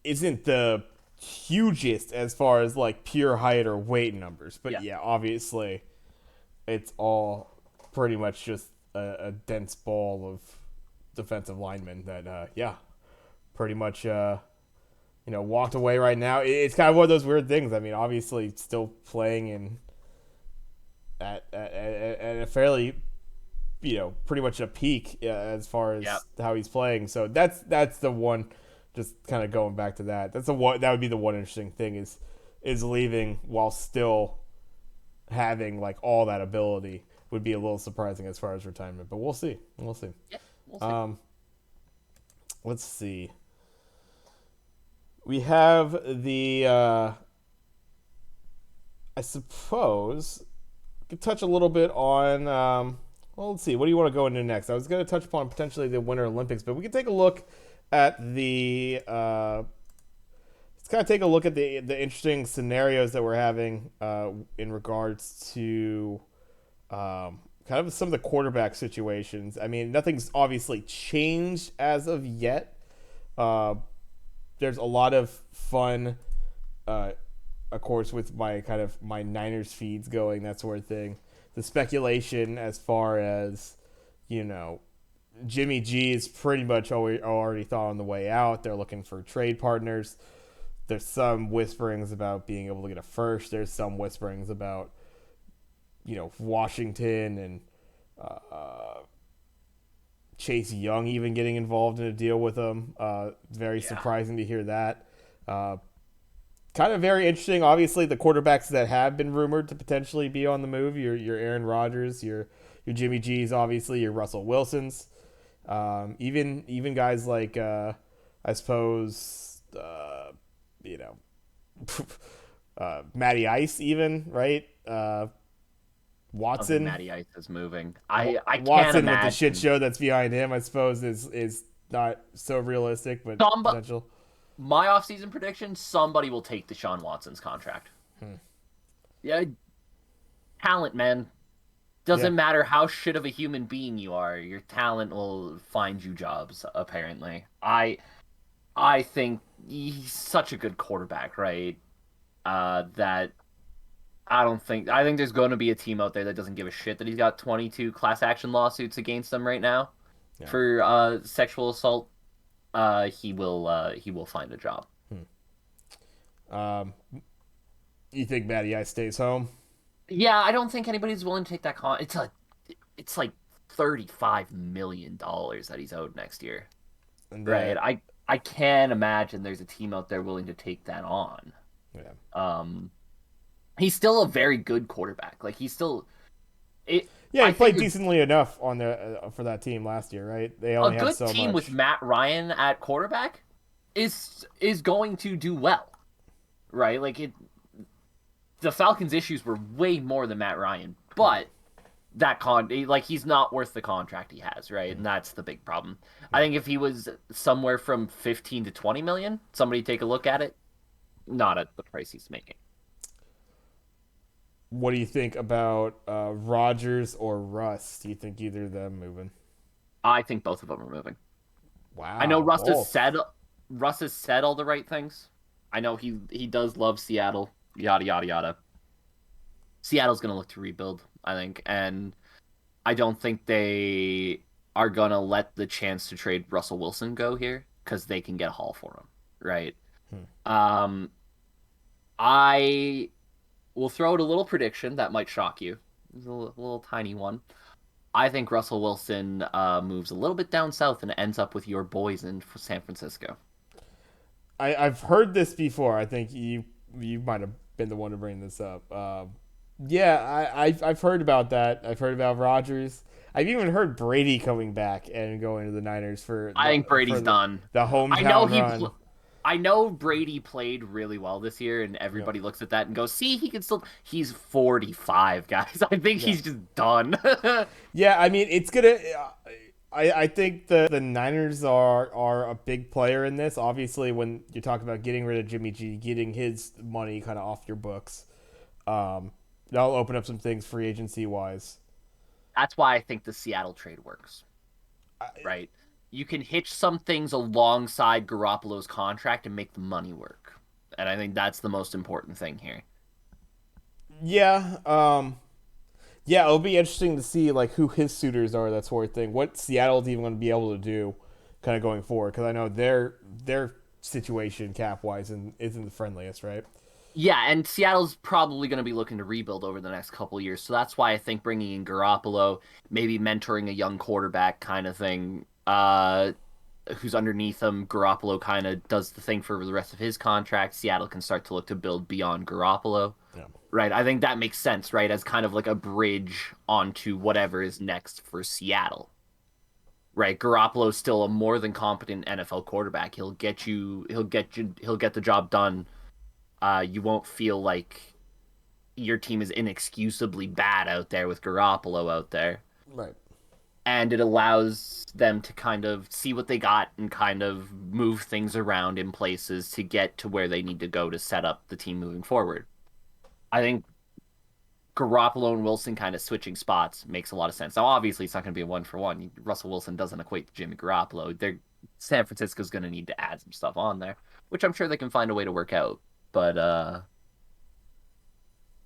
A: isn't the hugest as far as like pure height or weight numbers. But
B: Yeah.
A: yeah, obviously, it's all pretty much just a dense ball of defensive linemen that pretty much walked away right now. It's kind of one of those weird things. I mean, obviously, still playing in at a fairly pretty much a peak as far as
B: Yep.
A: how he's playing. So that's the one. Just kind of going back to that. That's the one. That would be the one interesting thing is leaving while still having like all that ability would be a little surprising as far as retirement. But we'll see. We'll see.
B: Yeah. We'll see.
A: Let's see. We have the I suppose we could touch a little bit on well, let's see. What do you want to go into next? I was going to touch upon potentially the Winter Olympics, but we can take a look at the let's kind of take a look at the interesting scenarios that we're having in regards to kind of some of the quarterback situations. I mean, nothing's obviously changed as of yet. There's a lot of fun, of course, with my Niners feeds going, that sort of thing. The speculation as far as, Jimmy G is pretty much already thought on the way out. They're looking for trade partners. There's some whisperings about being able to get a first. There's some whisperings about, Washington and Chase Young even getting involved in a deal with him. Very
B: Yeah.
A: surprising to hear that. Uh, Kind of very interesting. Obviously, the quarterbacks that have been rumored to potentially be on the move, your Aaron Rodgers, your Jimmy G's, obviously your Russell Wilsons, even guys like I suppose you know Matty Ice, even right.
B: I don't think
A: Watson,
B: Matty Ice is moving. I can't
A: Watson with the shit
B: imagine.
A: show that's behind him, I suppose is not so realistic, but
B: Somebody,
A: potential.
B: my offseason prediction, somebody will take Deshaun Watson's contract. Yeah, talent, man.
A: Yeah,
B: Doesn't matter how shit of a human being you are, your talent will find you jobs, apparently. I think he's such a good quarterback, right? That I think there's going to be a team out there that doesn't give a shit that he's got 22 class action lawsuits against him right now
A: yeah.
B: for sexual assault. He will find a job.
A: Um, you think Matty Ice stays home?
B: Yeah, I don't think anybody's willing to take that it's like $35 million that he's owed next year.
A: And
B: Right. I can't imagine there's a team out there willing to take that on.
A: yeah,
B: Um he's still a very good quarterback. Like he's still it
A: yeah, he
B: I
A: played
B: think
A: decently enough on the for that team last year, right? They
B: a
A: only had
B: good
A: so
B: team with
A: much.
B: Matt Ryan at quarterback is going to do well. Right? The Falcons' issues were way more than Matt Ryan, but he's not worth the contract he has, right? And that's the big problem. I
A: Yeah.
B: think if he was somewhere from 15 to 20 million, somebody take a look at it, not at the price he's making.
A: What do you think about Rogers or Russ? Do you think either of them moving?
B: I think both of them are moving. I know
A: Wow, both.
B: Russ has said all the right things. I know he does love Seattle, yada yada yada. Seattle's going to look to rebuild, I think, and I don't think they are going to let the chance to trade Russell Wilson go here because they can get Hall for him, right?
A: Hmm.
B: Um, I will throw out a little prediction that might shock you. It's a little tiny one. I think Russell Wilson moves a little bit down south and ends up with your boys in San Francisco.
A: I've heard this before. I think you might have been the one to bring this up. Yeah, I've heard about that. I've heard about Rogers. I've even heard Brady coming back and going to the Niners
B: I think
A: for
B: Brady's done.
A: the
B: I know
A: hometown
B: he
A: run.
B: pl- I know Brady played really well this year, and
A: Yeah,
B: everybody looks at that and goes, "See, he can still." He's 45, guys. I think
A: yeah.
B: he's just done.
A: Yeah, I mean, it's gonna. I think the Niners are a big player in this. Obviously, when you talk about getting rid of Jimmy G, getting his money kind of off your books, um, that'll open up some things free agency wise.
B: That's why I think the Seattle trade works, right? You can hitch some things alongside Garoppolo's contract and make the money work, and I think that's the most important thing here.
A: Yeah, yeah, it'll be interesting to see like who his suitors are. That sort of thing. What Seattle's even going to be able to do, kind of going forward, because I know their situation cap wise isn't the friendliest, right?
B: Yeah, and Seattle's probably going to be looking to rebuild over the next couple years. So that's why I think bringing in Garoppolo, maybe mentoring a young quarterback kind of thing, who's underneath him, Garoppolo kind of does the thing for the rest of his contract. Seattle can start to look to build beyond Garoppolo,
A: Yeah.
B: right? I think that makes sense, right? As kind of like a bridge onto whatever is next for Seattle. Right, Garoppolo's still a more than competent NFL quarterback. He'll get the job done. You won't feel like your team is inexcusably bad out there with Garoppolo out there.
A: Right.
B: And it allows them to kind of see what they got and kind of move things around in places to get to where they need to go to set up the team moving forward. I think Garoppolo and Wilson kind of switching spots makes a lot of sense. Now, obviously, it's not going to be a one for one. Russell Wilson doesn't equate to Jimmy Garoppolo. San Francisco's going to need to add some stuff on there, which I'm sure they can find a way to work out. But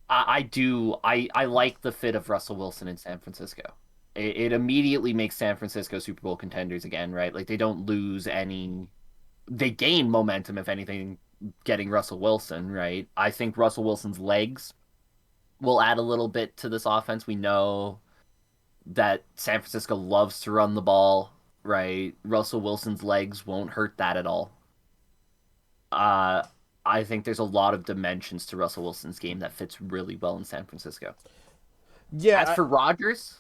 B: I like the fit of Russell Wilson in San Francisco. It immediately makes San Francisco Super Bowl contenders again, right? Like they don't lose any, they gain momentum if anything, getting Russell Wilson, right? I think Russell Wilson's legs will add a little bit to this offense. We know that San Francisco loves to run the ball. right? Russell Wilson's legs won't hurt that at all. Uh, I think there's a lot of dimensions to Russell Wilson's game that fits really well in San Francisco. As
A: Yeah,
B: for Rodgers,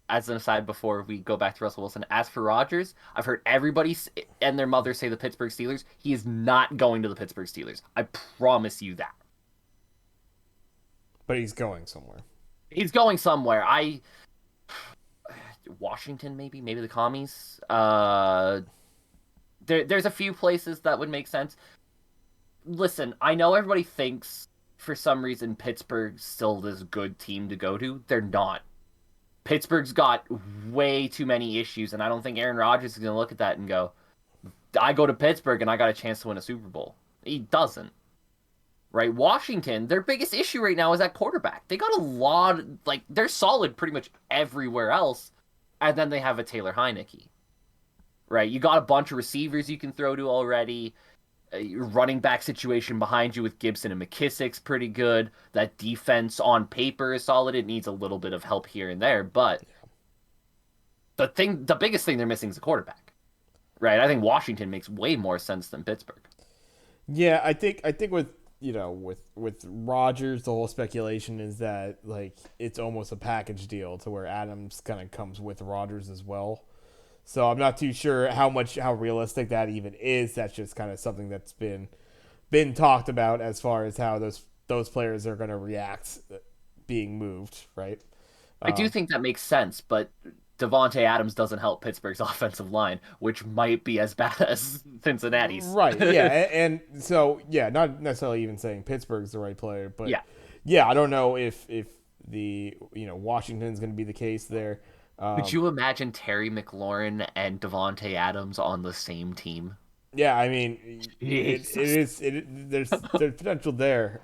B: as an aside before we go back to Russell Wilson, as for Rodgers, I've heard everybody and their mother say the Pittsburgh Steelers. He is not going to the Pittsburgh Steelers. I promise you that.
A: but he's going somewhere.
B: He's going somewhere. Washington, maybe the commies. There's a few places that would make sense. Listen, I know everybody thinks for some reason Pittsburgh's still this good team to go to. They're not. Pittsburgh's got way too many issues, and I don't think Aaron Rodgers is going to look at that and go, I go to Pittsburgh and I got a chance to win a Super Bowl. He doesn't. Right? Washington, their biggest issue right now is at quarterback. They got a lot, they're solid pretty much everywhere else, and then they have a Taylor Heineke. Right? You got a bunch of receivers you can throw to already. Your running back situation behind you with Gibson and McKissick's pretty good. That defense on paper is solid. It needs a little bit of help here and there, but the biggest thing they're missing is a quarterback. Right? I think Washington makes way more sense than Pittsburgh.
A: Yeah, I think with with Rodgers, the whole speculation is that it's almost a package deal to where Adams kind of comes with Rodgers as well. So I'm not too sure how realistic that even is. That's just kind of something that's been talked about as far as how those players are going to react being moved, right?
B: I do think that makes sense, but Devontae Adams doesn't help Pittsburgh's offensive line, which might be as bad as Cincinnati's.
A: Right, yeah. And so, yeah, not necessarily even saying Pittsburgh's the right player, but
B: yeah,
A: I don't know if the Washington's going to be the case there.
B: Could you imagine Terry McLaurin and Devontae Adams on the same team?
A: Yeah, I mean, there's potential there.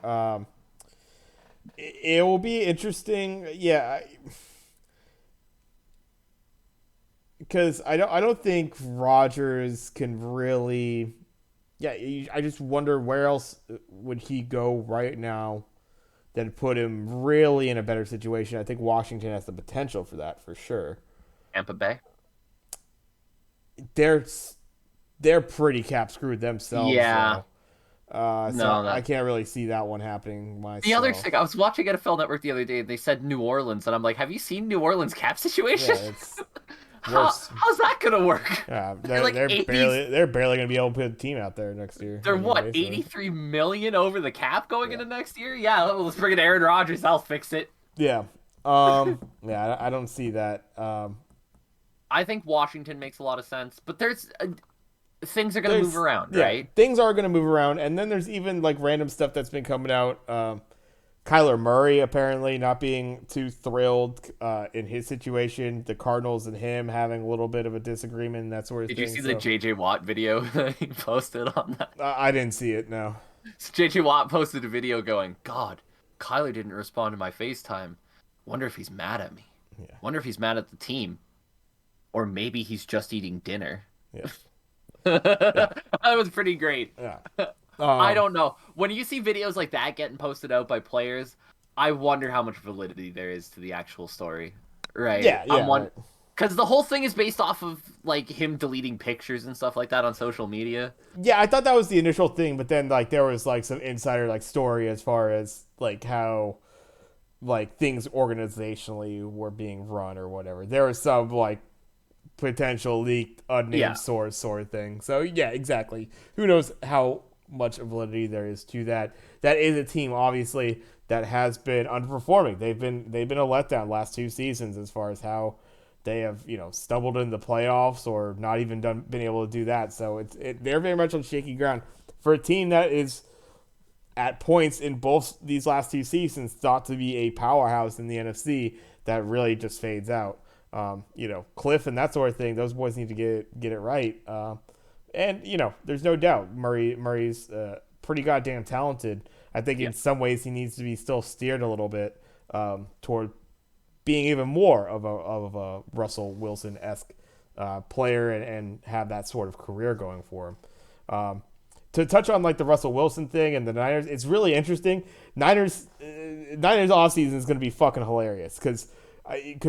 A: It will be interesting. Yeah, because I don't think Rodgers can really. Yeah, I just wonder where else would he go right now that put him really in a better situation. I think Washington has the potential for that for sure.
B: Tampa Bay.
A: They're pretty cap screwed themselves.
B: Yeah.
A: I can't really see that one happening myself.
B: The other thing, I was watching NFL Network the other day, and they said New Orleans, and I'm like, have you seen New Orleans cap situation?
A: Yeah, it's
B: how's that gonna work?
A: Yeah, they're barely gonna be able to put a team out there next year.
B: They're what, 83 million over the cap going into next year? Yeah, let's bring in Aaron Rodgers. I'll fix it.
A: Yeah. Yeah, I don't see that.
B: I think Washington makes a lot of sense, but things are going to move around, right?
A: Things are going to move around, and then there's even random stuff that's been coming out. Kyler Murray apparently not being too thrilled in his situation. The Cardinals and him having a little bit of a disagreement and that sort of thing.
B: Did you see the J.J. Watt video that he posted on that?
A: I didn't see it, no.
B: So J.J. Watt posted a video going, God, Kyler didn't respond to my FaceTime. Wonder if he's mad at me.
A: Yeah.
B: Wonder if he's mad at the team. Or maybe he's just eating dinner.
A: Yeah.
B: That was pretty great.
A: Yeah.
B: I don't know. When you see videos like that getting posted out by players, I wonder how much validity there is to the actual story. Right?
A: Yeah.
B: Because the whole thing is based off of him deleting pictures and stuff like that on social media.
A: Yeah, I thought that was the initial thing, but then there was some insider story as far as how things organizationally were being run or whatever. There was some potential leaked unnamed source sort of thing. So yeah, exactly. Who knows how much validity there is to that. That is a team obviously that has been underperforming. They've been a letdown last 2 seasons as far as how they have stumbled in the playoffs or not even been able to do that. So they're very much on shaky ground for a team that is at points in both these last 2 seasons thought to be a powerhouse in the NFC that really just fades out. Cliff and that sort of thing, those boys need to get it right. And there's no doubt Murray's pretty goddamn talented. I think in some ways he needs to be still steered a little bit toward being even more of a Russell Wilson-esque player and have that sort of career going for him. To touch on the Russell Wilson thing and the Niners, it's really interesting. Niners offseason is going to be fucking hilarious because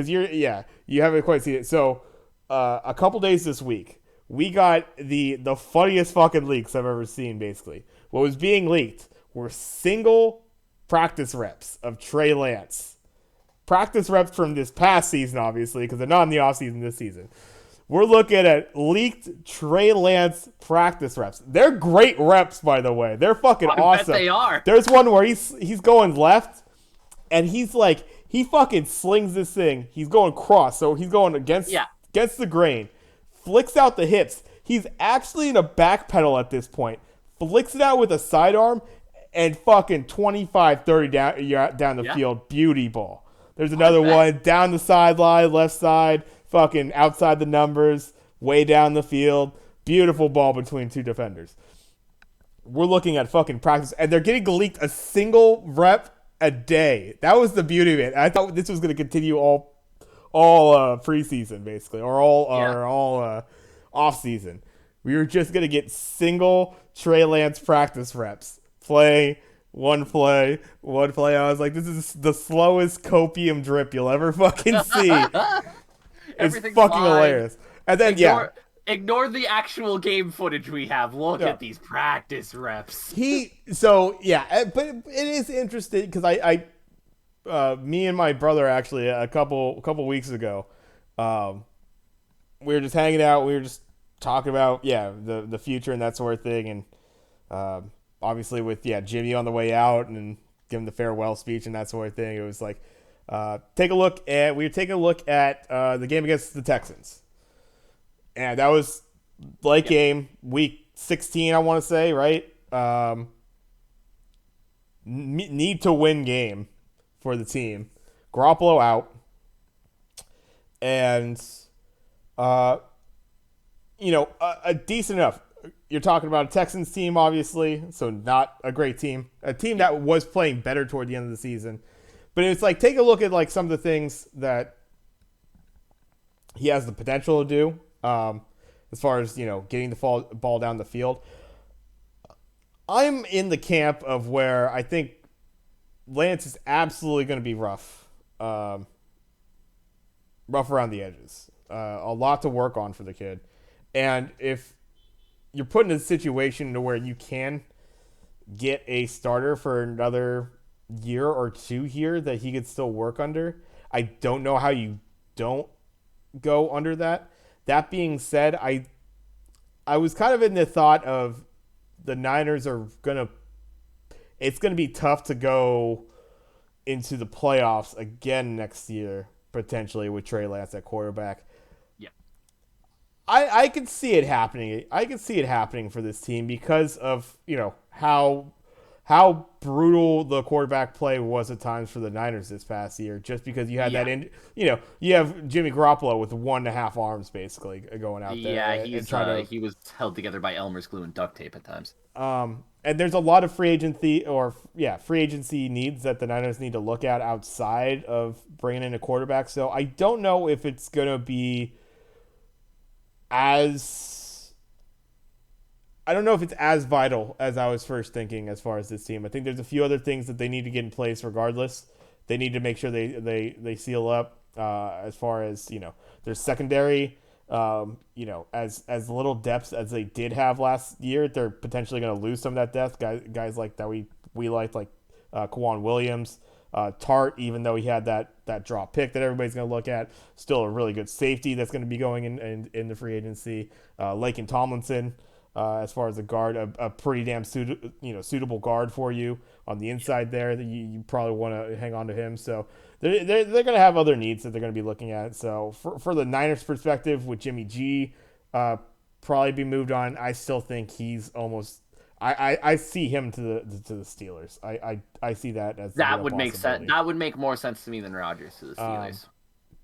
A: you haven't quite seen it. So a couple days this week, we got the funniest fucking leaks I've ever seen. Basically, what was being leaked were single practice reps of Trey Lance. Practice reps from this past season, obviously, because they're not in the offseason this season. We're looking at leaked Trey Lance practice reps. They're great reps, by the way. They're fucking awesome.
B: Bet they are.
A: There's one where he's going left, and he's like, he fucking slings this thing. He's going cross, so he's going against the grain. Flicks out the hips. He's actually in a back pedal at this point. Flicks it out with a sidearm, and fucking 25, 30 down the field. Beauty ball. There's another one down the sideline, left side, fucking outside the numbers, way down the field. Beautiful ball between two defenders. We're looking at fucking practice, and they're getting leaked a single rep a day. That was the beauty of it. I thought this was going to continue all preseason, basically, or all off season. We were just going to get single Trey Lance practice reps. One play. I was like, this is the slowest copium drip you'll ever fucking see. It's fucking
B: fine.
A: Hilarious. And then,
B: ignore the actual game footage we have. Look at these practice reps.
A: But it is interesting because me and my brother actually a couple weeks ago, we were just hanging out. We were just talking about the future and that sort of thing, and obviously with Jimmy on the way out and give him the farewell speech and that sort of thing. It was like we were taking a look at the game against the Texans, and that was late game, week 16, I want to say, right? Need to win game for the team. Garoppolo out, and a decent enough. You're talking about a Texans team, obviously, so not a great team. A team that was playing better toward the end of the season. But it's like, take a look at like some of the things that he has the potential to do, as far as, getting the ball down the field. I'm in the camp of where I think Lance is absolutely going to be rough around the edges. A lot to work on for the kid. And if you're put in a situation to where you can get a starter for another year or two here that he could still work under, I don't know how you don't go under that. That being said, I was kind of in the thought of the Niners it's going to be tough to go into the playoffs again next year, potentially, with Trey Lance at quarterback. I can see it happening. I can see it happening for this team because of, how brutal the quarterback play was at times for the Niners this past year. Just because you had you have Jimmy Garoppolo with 1.5 arms basically going out there.
B: Yeah, he was held together by Elmer's glue and duct tape at times.
A: And there's a lot of free agency needs that the Niners need to look at outside of bringing in a quarterback. So I don't know if it's gonna be as vital as I was first thinking as far as this team. I think there's a few other things that they need to get in place regardless. They need to make sure they seal up as far as, their secondary, as little depth as they did have last year. They're potentially going to lose some of that depth. Guys like that we liked, like Kwan Williams. Tart, even though he had that drop pick that everybody's going to look at, still a really good safety that's going to be going in the free agency. Laken Tomlinson, as far as a guard, a pretty damn suitable guard for you on the inside there. That you probably want to hang on to him. So they're going to have other needs that they're going to be looking at. So for the Niners' perspective, with Jimmy G probably be moved on, I still think he's almost. I see him to the Steelers. I see that as
B: that would make sense. That would make more sense to me than Rodgers to the Steelers.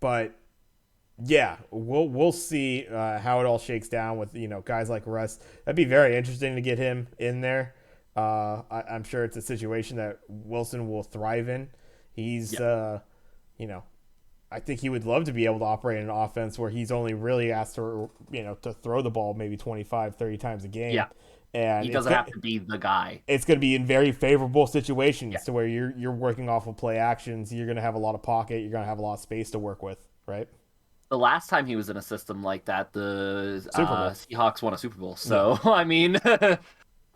A: But yeah, we'll see how it all shakes down with guys like Russ. That'd be very interesting to get him in there. I'm sure it's a situation that Wilson will thrive in. He's I think he would love to be able to operate in an offense where he's only really asked to throw the ball maybe 25, 30 times a game.
B: Yeah.
A: And
B: he doesn't have to be the guy.
A: It's going to be in very favorable situations to where you're working off of play actions. You're going to have a lot of pocket. You're going to have a lot of space to work with, right?
B: the last time he was in a system like that, the
A: Super Bowl.
B: Seahawks won a Super Bowl.
A: Yeah.
B: So I mean,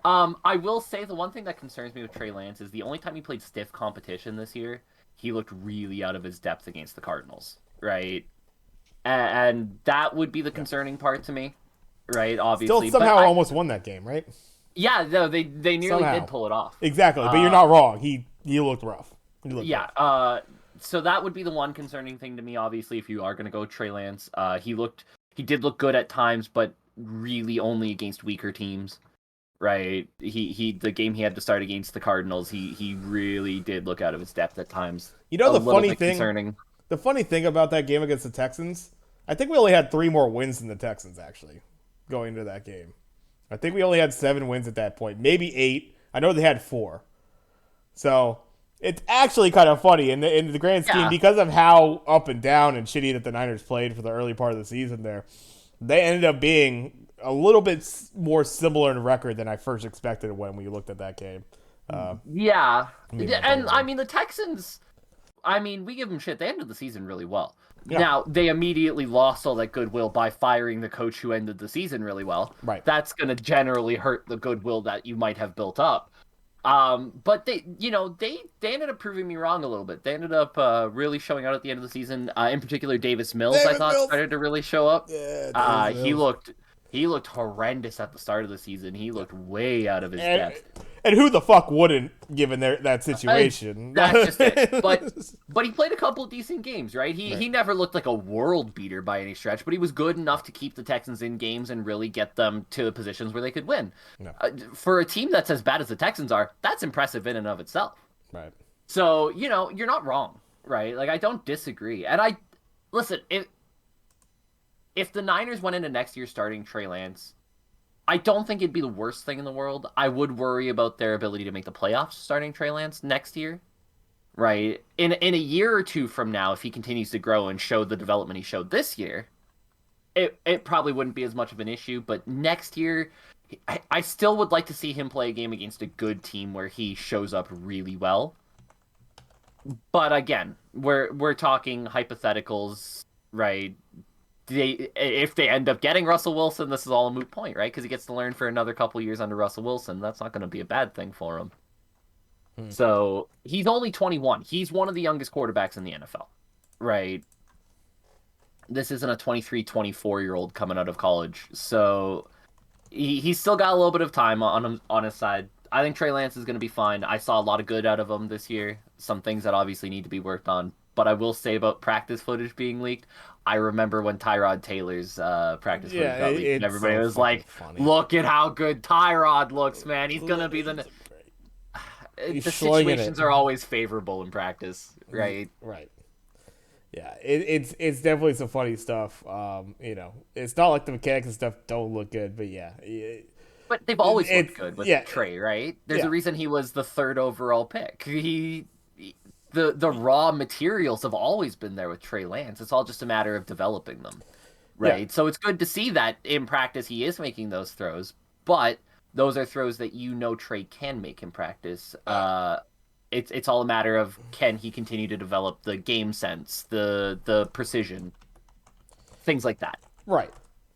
B: I will say the one thing that concerns me with Trey Lance is the only time he played stiff competition this year, he looked really out of his depth against the Cardinals, right? And that would be the
A: Yeah.
B: concerning part to me, right?
A: Still
B: Obviously, but
A: somehow
B: I
A: almost won that game, right?
B: yeah, no, they nearly did
A: Somehow.
B: pull it off.
A: Exactly, but you're
B: Uh,
A: not wrong. He looked rough. He looked
B: yeah,
A: rough.
B: so that would be the one concerning thing to me. Obviously, if you are going to go Trey Lance, he did look good at times, but really only against weaker teams. Right. The game he had to start against the Cardinals, he really did look out of his depth at times.
A: You know
B: A little bit concerning.
A: the funny thing about that game against the Texans, I think we only had 3 more wins than the Texans actually going into that game. I think we only had 7 wins at that point, maybe 8. I know they had 4. So it's actually kind of funny in the grand scheme
B: Yeah.
A: because of how up and down and shitty that the Niners played for the early part of the season. There, they ended up being a little bit more similar in record than I first expected when we looked at that game.
B: Yeah.
A: Me and my buddy
B: And I
A: did.
B: mean the Texans, I mean, we give them shit. They ended the season really well.
A: Yeah,
B: Now, they immediately lost all that goodwill by firing the coach who ended the season really well.
A: right.
B: That's going to generally hurt the goodwill that you might have built up. But they ended up proving me wrong a little bit. They ended up really showing out at the end of the season. In particular, Davis Mills, I
A: Davis
B: thought
A: Mills.
B: started to really show up.
A: Yeah, Davis
B: Uh, he
A: Mills.
B: looked he looked horrendous at the start of the season. He looked way out of his
A: And
B: depth.
A: and who the fuck wouldn't, given that
B: Uh,
A: situation?
B: that's just it. But he played a couple of decent games, right? He
A: Right.
B: he never looked like a world beater by any stretch, but he was good enough to keep the Texans in games and really get them to the positions where they could win.
A: No.
B: For a team that's as bad as the Texans are, that's impressive in and of itself.
A: Right.
B: So, you're not wrong, right? Like I don't disagree. And I listen, if the Niners went into next year starting Trey Lance, I don't think it'd be the worst thing in the world. I would worry about their ability to make the playoffs starting Trey Lance next year, right? In a year or two from now, if he continues to grow and show the development he showed this year, it probably wouldn't be as much of an issue. But next year, I still would like to see him play a game against a good team where he shows up really well. But again, we're talking hypotheticals, right? If they end up getting Russell Wilson, this is all a moot point, right? Because he gets to learn for another couple years under Russell Wilson. That's not going to be a bad thing for him. So he's only 21. He's one of the youngest quarterbacks in the NFL, right? This isn't a 23, 24-year-old coming out of college. So he's still got a little bit of time on his side. I think Trey Lance is going to be fine. I saw a lot of good out of him this year. Some things that obviously need to be worked on. But I will say about practice footage being leaked, I remember when Tyrod Taylor's practice footage
A: Yeah,
B: got leaked, and
A: it's
B: everybody
A: so
B: was
A: fucking
B: like,
A: funny.
B: "Look at how good Tyrod looks, man. He's gonna be the."
A: He's
B: The
A: slinging
B: situations
A: it.
B: are always favorable in practice, right?
A: Right. Yeah, it's definitely some funny stuff. It's not like the mechanics and stuff don't look good, but yeah,
B: But they've always
A: it's
B: looked good with
A: yeah,
B: Trey, right? There's
A: yeah,
B: a reason he was the third overall pick. The raw materials have always been there with Trey Lance. It's all just a matter of developing them,
A: yeah,
B: right? So it's good to see that in practice he is making those throws, but those are throws that Trey can make in practice. It's all a matter of can he continue to develop the game sense, the precision, things like that.
A: right.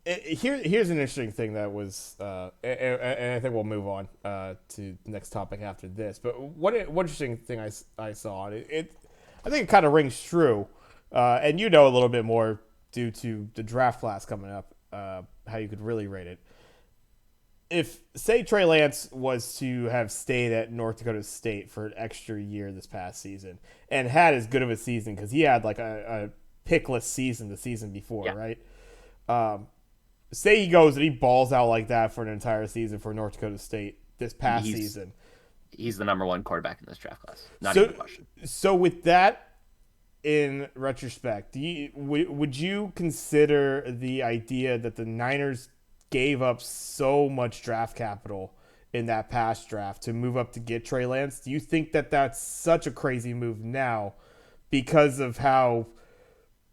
A: Here's an interesting thing that was, and I think we'll move on to the next topic after this. But one interesting thing I saw, and I think it kind of rings true, and you know a little bit more due to the draft class coming up, how you could really rate it. If say Trey Lance was to have stayed at North Dakota State for an extra year this past season and had as good of a season because he had like a pickless season the season before,
B: Yeah,
A: right? Say he goes and he balls out like that for an entire season for North Dakota State this past
B: he's
A: season.
B: he's the number one quarterback in this draft class. Not even
A: So,
B: a question.
A: so with that in retrospect, would you consider the idea that the Niners gave up so much draft capital in that past draft to move up to get Trey Lance? Do you think that that's such a crazy move now because of how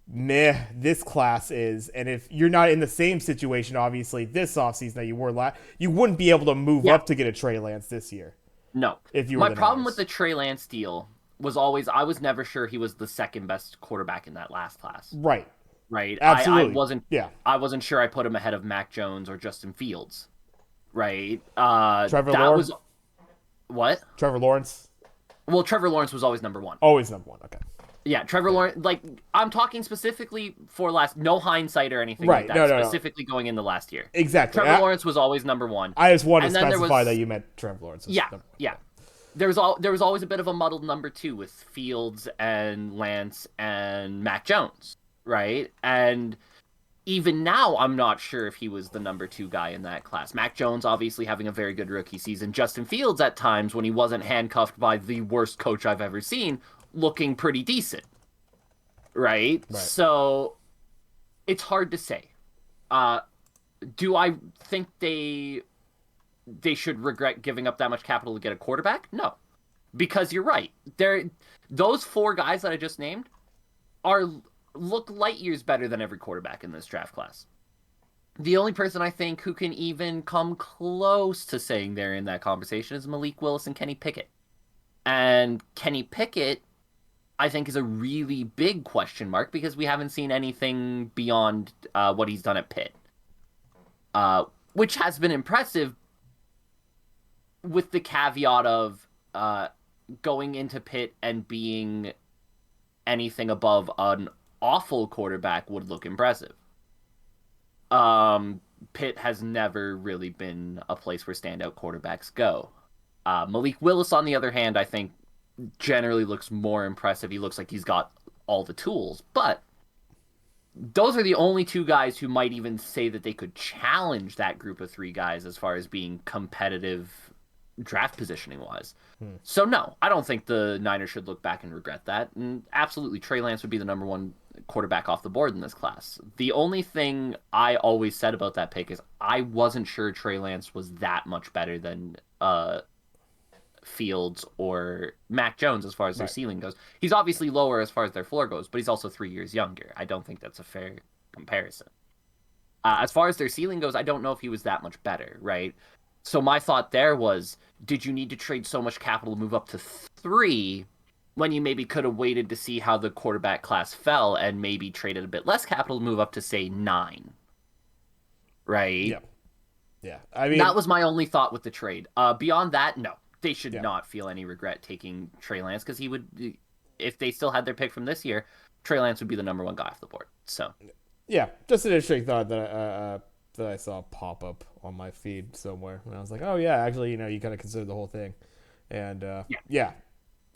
A: meh this class is? And if you're not in the same situation, obviously, this offseason that you were last, you wouldn't be able to move
B: Yeah,
A: up to get a Trey Lance this year
B: no.
A: if you were
B: My
A: the
B: problem with
A: Niners.
B: the Trey Lance deal was always I was never sure he was the second best quarterback in that last class.
A: Right.
B: right? I
A: Absolutely.
B: wasn't
A: Yeah.
B: I wasn't sure I put him ahead of Mac Jones or Justin Fields, right?
A: Trevor
B: That
A: Lawrence.
B: was what?
A: Trevor Lawrence.
B: Well, Trevor Lawrence was always number one.
A: Always number one. Okay.
B: Yeah, Trevor
A: Yeah.
B: Lawrence. Like I'm talking specifically for last, no hindsight or anything like
A: Right.
B: that.
A: No. No. No.
B: Specifically going into last year,
A: Exactly.
B: Trevor Lawrence was always number one,
A: I just wanted to
B: and then there
A: specify that
B: was
A: you meant Trevor Lawrence.
B: yeah, yeah. There was always a bit of a muddled number two with Fields and Lance and Mac Jones, right? And even now, I'm not sure if he was the number two guy in that class. Mac Jones obviously having a very good rookie season. Justin Fields at times when he wasn't handcuffed by the worst coach I've ever seen, looking pretty decent, right?
A: Right.
B: So it's hard to say. Uh, do I think they should regret giving up that much capital to get a quarterback? No, because you're right. Those four guys that I just named are look light years better than every quarterback in this draft class. The only person I think who can even come close to saying they're in that conversation is Malik Willis and Kenny Pickett. And Kenny Pickett, I think, is a really big question mark because we haven't seen anything beyond what he's done at Pitt, which has been impressive, with the caveat of going into Pitt and being anything above an awful quarterback would look impressive. Pitt has never really been a place where standout quarterbacks go. Malik Willis, on the other hand, I think generally looks more impressive. He looks like he's got all the tools, but those are the only two guys who might even say that they could challenge that group of three guys as far as being competitive draft positioning wise. So no, I don't think the Niners should look back and regret that. And absolutely, Trey Lance would be the number one quarterback off the board in this class. The only thing I always said about that pick is I wasn't sure Trey Lance was that much better than Fields or Mac Jones as far as their
A: Right.
B: ceiling goes. He's obviously lower as far as their floor goes, but he's also 3 years younger. I don't think that's a fair comparison. As far as their ceiling goes, I don't know if he was that much better, right? So my thought there was, did you need to trade so much capital to move up to three when you maybe could have waited to see how the quarterback class fell and maybe traded a bit less capital to move up to, say, nine, right?
A: Yeah. Yeah. I mean,
B: That was my only thought with the trade. Beyond that, no. They should
A: yeah.
B: not feel any regret taking Trey Lance because he would, if they still had their pick from this year, Trey Lance would be the number one guy off the board. So,
A: Yeah. Just an interesting thought that I saw pop up on my feed somewhere, and I was like, oh yeah, actually, you kind of consider the whole thing, and
B: yeah.
A: yeah,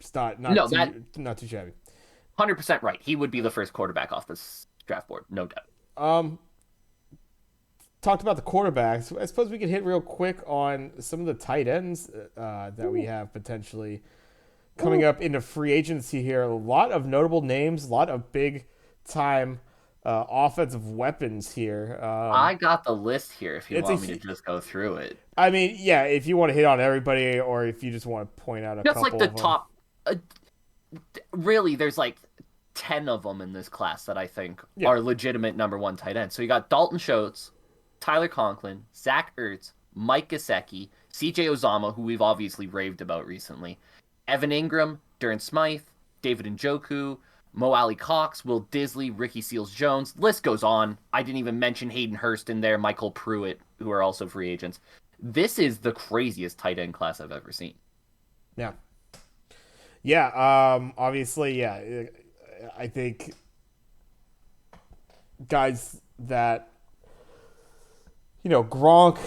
A: it's not
B: No,
A: too
B: that
A: not too shabby.
B: 100% right. He would be the first quarterback off this draft board, no doubt.
A: Um, Talked about the quarterbacks. I suppose we could hit real quick on some of the tight ends that we have potentially coming up into free agency here. A lot of notable names, a lot of big time offensive weapons here.
B: I got the list here if you
A: It's
B: want me to just go through it.
A: I mean, yeah, if you want to hit on everybody, or if you just want to point out a
B: Just like
A: couple
B: the
A: of them.
B: top. Really, there's like 10 of them in this class that I think
A: Yeah.
B: are legitimate number one tight ends. So you got Dalton Schultz, Tyler Conklin, Zach Ertz, Mike Gesicki, CJ Uzama, who we've obviously raved about recently, Evan Ingram, Durant Smythe, David Njoku, Mo Alley Cox, Will Disley, Ricky Seals-Jones. List goes on. I didn't even mention Hayden Hurst in there, Michael Pruitt, who are also free agents. This is the craziest tight end class I've ever seen.
A: Yeah. Yeah. Obviously, yeah. I think guys that Gronk.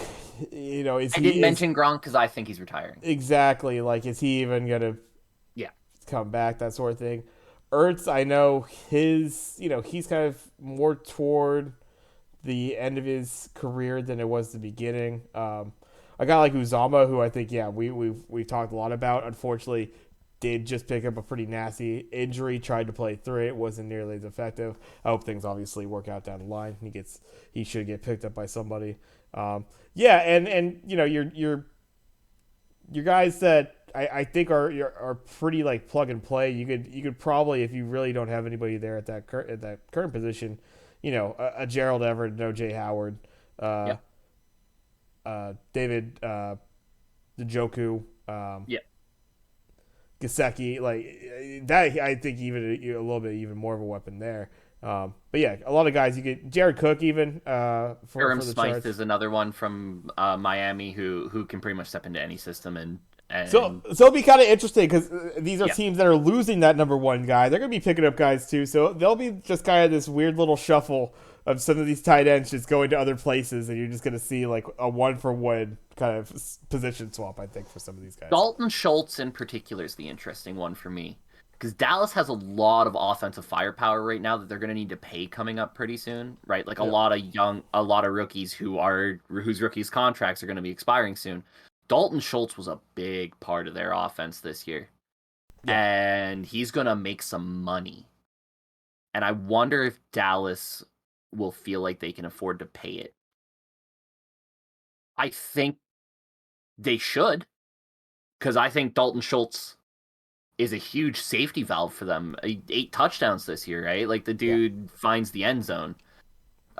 A: Is
B: I
A: he
B: didn't
A: is
B: mention Gronk because I think he's retiring.
A: exactly like is he even gonna
B: Yeah.
A: come back? That sort of thing. Ertz, I know he's kind of more toward the end of his career than it was the beginning. A guy like Uzama, who I think, yeah, we've talked a lot about. Unfortunately, did just pick up a pretty nasty injury. Tried to play through it, wasn't nearly as effective. I hope things obviously work out down the line. He should get picked up by somebody. Yeah, and your guys that I think are pretty like plug and play. You could probably, if you really don't have anybody there at that current position, a Gerald Everett, no Jay Howard,
B: Yeah.
A: David Njoku,
B: Yeah.
A: Gesicki, like that. I think even a little bit even more of a weapon there. But yeah, a lot of guys. You get Jared Cook even
B: Durham
A: for the
B: Smythe
A: Charge.
B: is another one from Miami who can pretty much step into any system
A: So
B: and
A: so it'll be kind of interesting because these are
B: yeah.
A: teams that are losing that number one guy. They're going to be picking up guys too. So they'll be just kind of this weird little shuffle of some of these tight ends just going to other places, and you're just going to see like a one for one kind of position swap. I think for some of these guys.
B: Dalton Schultz in particular is the interesting one for me because Dallas has a lot of offensive firepower right now that they're going to need to pay coming up pretty soon, right? Like
A: Yeah.
B: a lot of rookies whose rookies contracts are going to be expiring soon. Dalton Schultz was a big part of their offense this year,
A: Yeah.
B: and he's going to make some money. And I wonder if Dallas will feel like they can afford to pay it. I think they should because I think Dalton Schultz is a huge safety valve for them. 8 touchdowns this year, right? Like the
A: Yeah.
B: dude finds the end zone.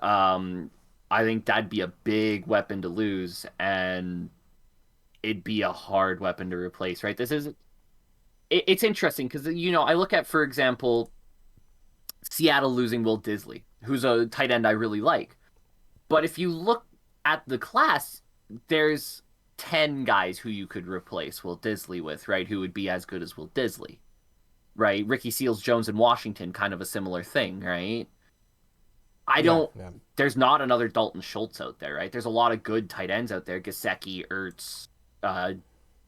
B: Um, I think that'd be a big weapon to lose, and it'd be a hard weapon to replace, right? It's interesting because I look at, for example, Seattle losing Will Disley, who's a tight end I really like. But if you look at the class, there's 10 guys who you could replace Will Disley with, right? Who would be as good as Will Disley, right? Ricky Seals Jones in Washington, kind of a similar thing, right? I
A: Yeah.
B: don't.
A: Yeah.
B: There's not another Dalton Schultz out there, right? There's a lot of good tight ends out there. Gasecki, Ertz, uh,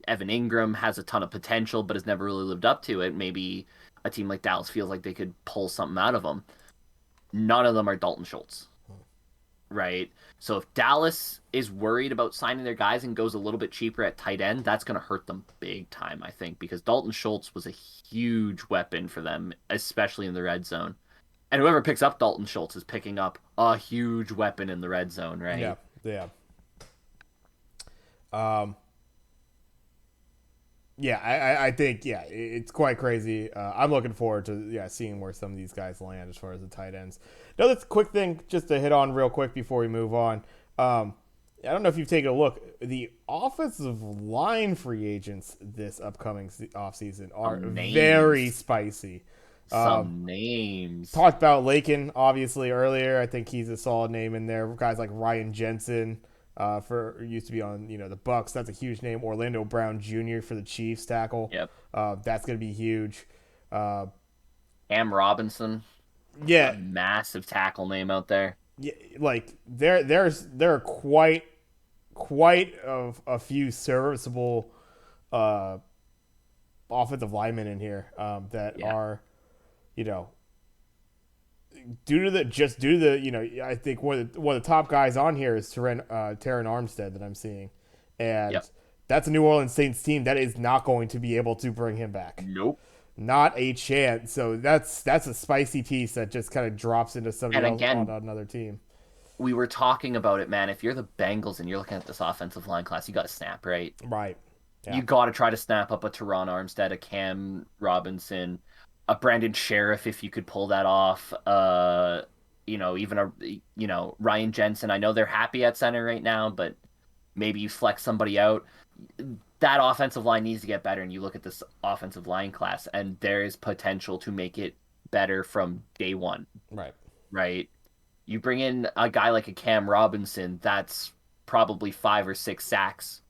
B: Evan Ingram has a ton of potential, but has never really lived up to it. Maybe a team like Dallas feels like they could pull something out of him. None of them are Dalton Schultz, right? So if Dallas is worried about signing their guys and goes a little bit cheaper at tight end, that's going to hurt them big time, I think, because Dalton Schultz was a huge weapon for them, especially in the red zone. And whoever picks up Dalton Schultz is picking up a huge weapon in the red zone,
A: Yeah.
B: right?
A: Yeah. Um, yeah, I think it's quite crazy. I'm looking forward to seeing where some of these guys land as far as the tight ends. Another quick thing just to hit on real quick before we move on. I don't know if you've taken a look. The offensive line free agents this upcoming offseason are
B: Some
A: very
B: names.
A: spicy.
B: Some names.
A: Talked about Lakin obviously earlier. I think he's a solid name in there. Guys like Ryan Jensen, for used to be on the Bucks. That's a huge name. Orlando Brown Jr. for the Chiefs tackle.
B: Yep.
A: That's going to be huge. Uh,
B: Cam Robinson, a
A: yeah,
B: massive tackle name out there.
A: yeah, like there are quite a few serviceable uh, offensive linemen in here that
B: Yeah.
A: are you know due to the I think one of the top guys on here is Terran Armstead that I'm seeing, and
B: Yep.
A: that's a New Orleans Saints team that is not going to be able to bring him back.
B: Nope.
A: Not a chance. So that's a spicy piece that just kind of drops into somebody
B: And
A: else on
B: again,
A: another team.
B: we were talking about it, man. If you're the Bengals and you're looking at this offensive line class, you got to snap, right?
A: Right. Yeah.
B: You got to try to snap up a Teron Armstead, a Cam Robinson, a Brandon Sheriff if you could pull that off. Even Ryan Jensen. I know they're happy at center right now, but maybe you flex somebody out. That offensive line needs to get better, and you look at this offensive line class, and there is potential to make it better from day one,
A: Right.
B: right? You bring in a guy like a Cam Robinson, that's probably 5 or 6 sacks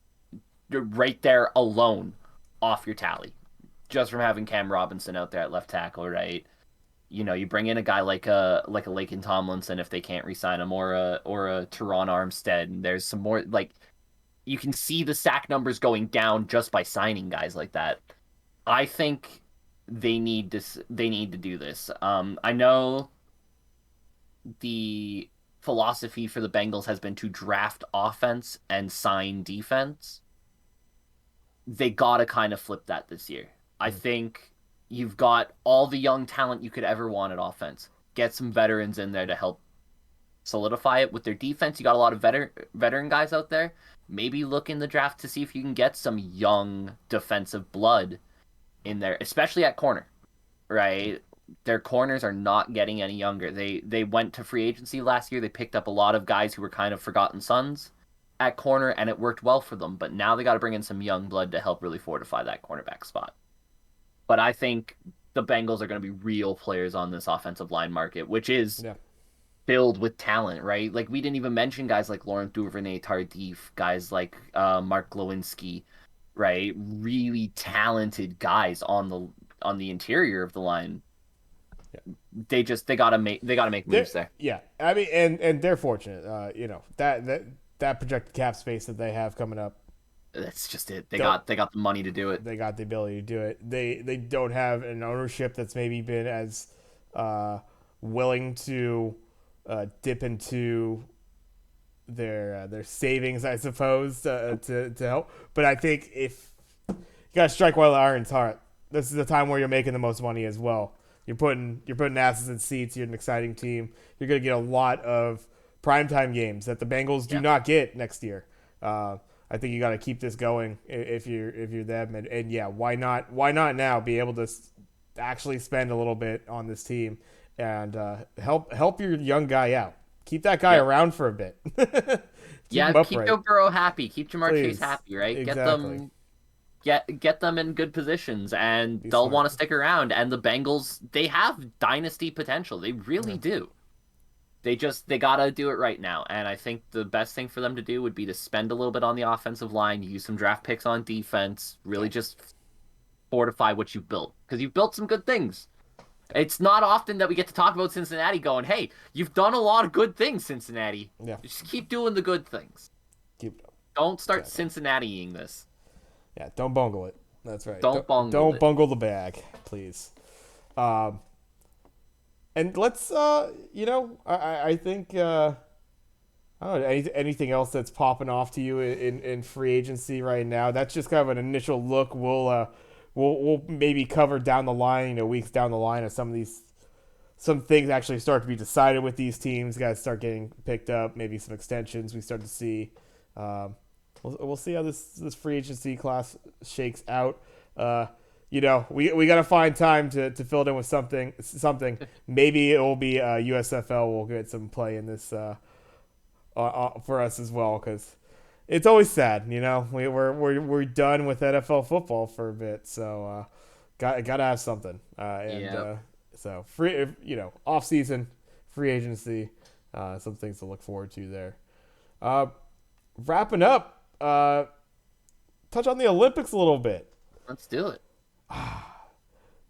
B: right there alone off your tally just from having Cam Robinson out there at left tackle, right? You bring in a guy like a Lakin Tomlinson if they can't re-sign him, or a Teron Armstead, and there's some more like you can see the sack numbers going down just by signing guys like that. I think they need to do this. I know the philosophy for the Bengals has been to draft offense and sign defense. They got to kind of flip that this year. I
A: Mm.
B: think you've got all the young talent you could ever want at offense. Get some veterans in there to help solidify it with their defense. You got a lot of veteran guys out there. Maybe look in the draft to see if you can get some young defensive blood in there, especially at corner, right? Their corners are not getting any younger. They went to free agency last year. They picked up a lot of guys who were kind of forgotten sons at corner, and it worked well for them. But now they got to bring in some young blood to help really fortify that cornerback spot. But I think the Bengals are going to be real players on this offensive line market, which is
A: Yeah.
B: filled with talent, right? Like we didn't even mention guys like Laurent Duvernay-Tardif, guys like Mark Glowinski, right? Really talented guys on the interior of the line. They gotta make moves there.
A: Yeah, I mean, and they're fortunate. That projected cap space that they have coming up.
B: That's just it. They
A: Don't
B: got they got the money to do it.
A: They got the ability to do it. They don't have an ownership that's maybe been as willing to dip into their savings, I suppose, to help. But I think if you gotta strike while the iron's hot, this is the time where you're making the most money as well. You're putting asses in seats. You're an exciting team. You're gonna get a lot of primetime games that the Bengals do
B: Yeah.
A: not get next year. I think you got to keep this going if you're them, and yeah, why not now be able to actually spend a little bit on this team and help your young guy out. Keep that guy
B: Yep.
A: around for a bit. Keep
B: Yeah,
A: him
B: keep
A: upright,
B: Joe Burrow happy. Keep Jamar Chase
A: please.
B: happy, right?
A: Exactly.
B: Get them in good positions and
A: Be
B: they'll
A: smart.
B: want to stick around. And the Bengals, they have dynasty potential. They
A: Yeah.
B: really do. They gotta do it right now. And I think the best thing for them to do would be to spend a little bit on the offensive line, use some draft picks on defense, really just fortify what you've built. Because you've built some good things. It's not often that we get to talk about Cincinnati going, hey, you've done a lot of good things, Cincinnati.
A: Yeah.
B: Just keep doing the good things.
A: Keep it up.
B: Don't start
A: Exactly.
B: Cincinnati-ing this.
A: Yeah. Don't bungle it. That's right.
B: Don't bungle
A: Don't
B: it.
A: bungle the bag, please. Um, and let's I think I don't know anything else that's popping off to you in free agency right now. That's just kind of an initial look. We'll maybe cover down the line, weeks down the line, as some things actually start to be decided with these teams. Guys start getting picked up, maybe some extensions. We start to see. We'll see how this free agency class shakes out. We got to find time to fill it in with something. Maybe it will be USFL. We'll get some play in this for us as well, because it's always sad. We're done with NFL football for a bit, so gotta have something.
B: Yeah.
A: So free, off season, free agency, some things to look forward to there. Wrapping up, touch on the Olympics a little bit.
B: Let's do it.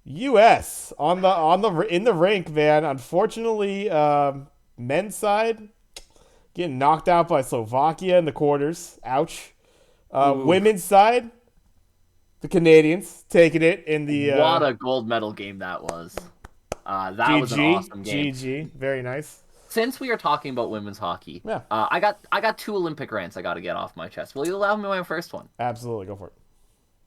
A: U.S. in the rink, man. Unfortunately, men's side getting knocked out by Slovakia in the quarters. Ouch. Women's side, the Canadians taking it in the
B: What a gold medal game that was. That was an
A: GG.
B: awesome game.
A: GG. Very nice.
B: Since we are talking about women's hockey,
A: Yeah.
B: I got two Olympic rants I got to get off my chest. Will you allow me my first one?
A: Absolutely. Go for it.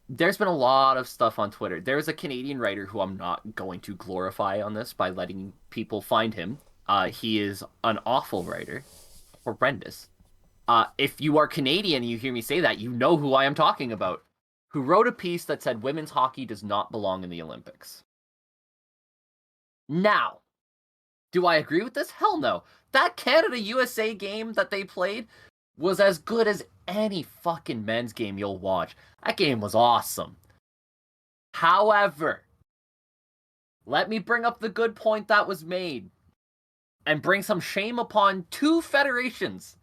B: There's been a lot of stuff on Twitter. There's a Canadian writer who I'm not going to glorify on this by letting people find him. He is an awful writer. Horrendous. If you are Canadian and you hear me say that, you know who I am talking about. Who wrote a piece that said women's hockey does not belong in the Olympics. Now, do I agree with this? Hell no. That Canada-USA game that they played was as good as any fucking men's game you'll watch. That game was awesome. However, let me bring up the good point that was made and bring some shame upon two federations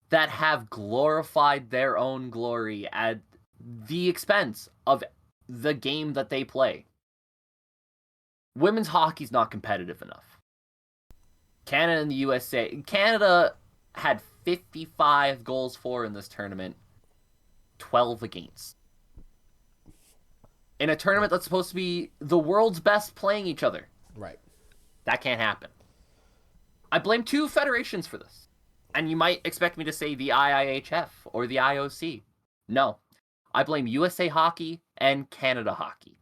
B: that have glorified their own glory at the expense of the game that they play. Women's hockey's not competitive enough. Canada and the USA. Canada had 55 goals for in this tournament, 12 against. In a tournament that's supposed to be the world's best playing each other.
A: Right.
B: That can't happen. I blame two federations for this. And you might expect me to say the IIHF or the IOC. No. I blame USA Hockey and Canada Hockey.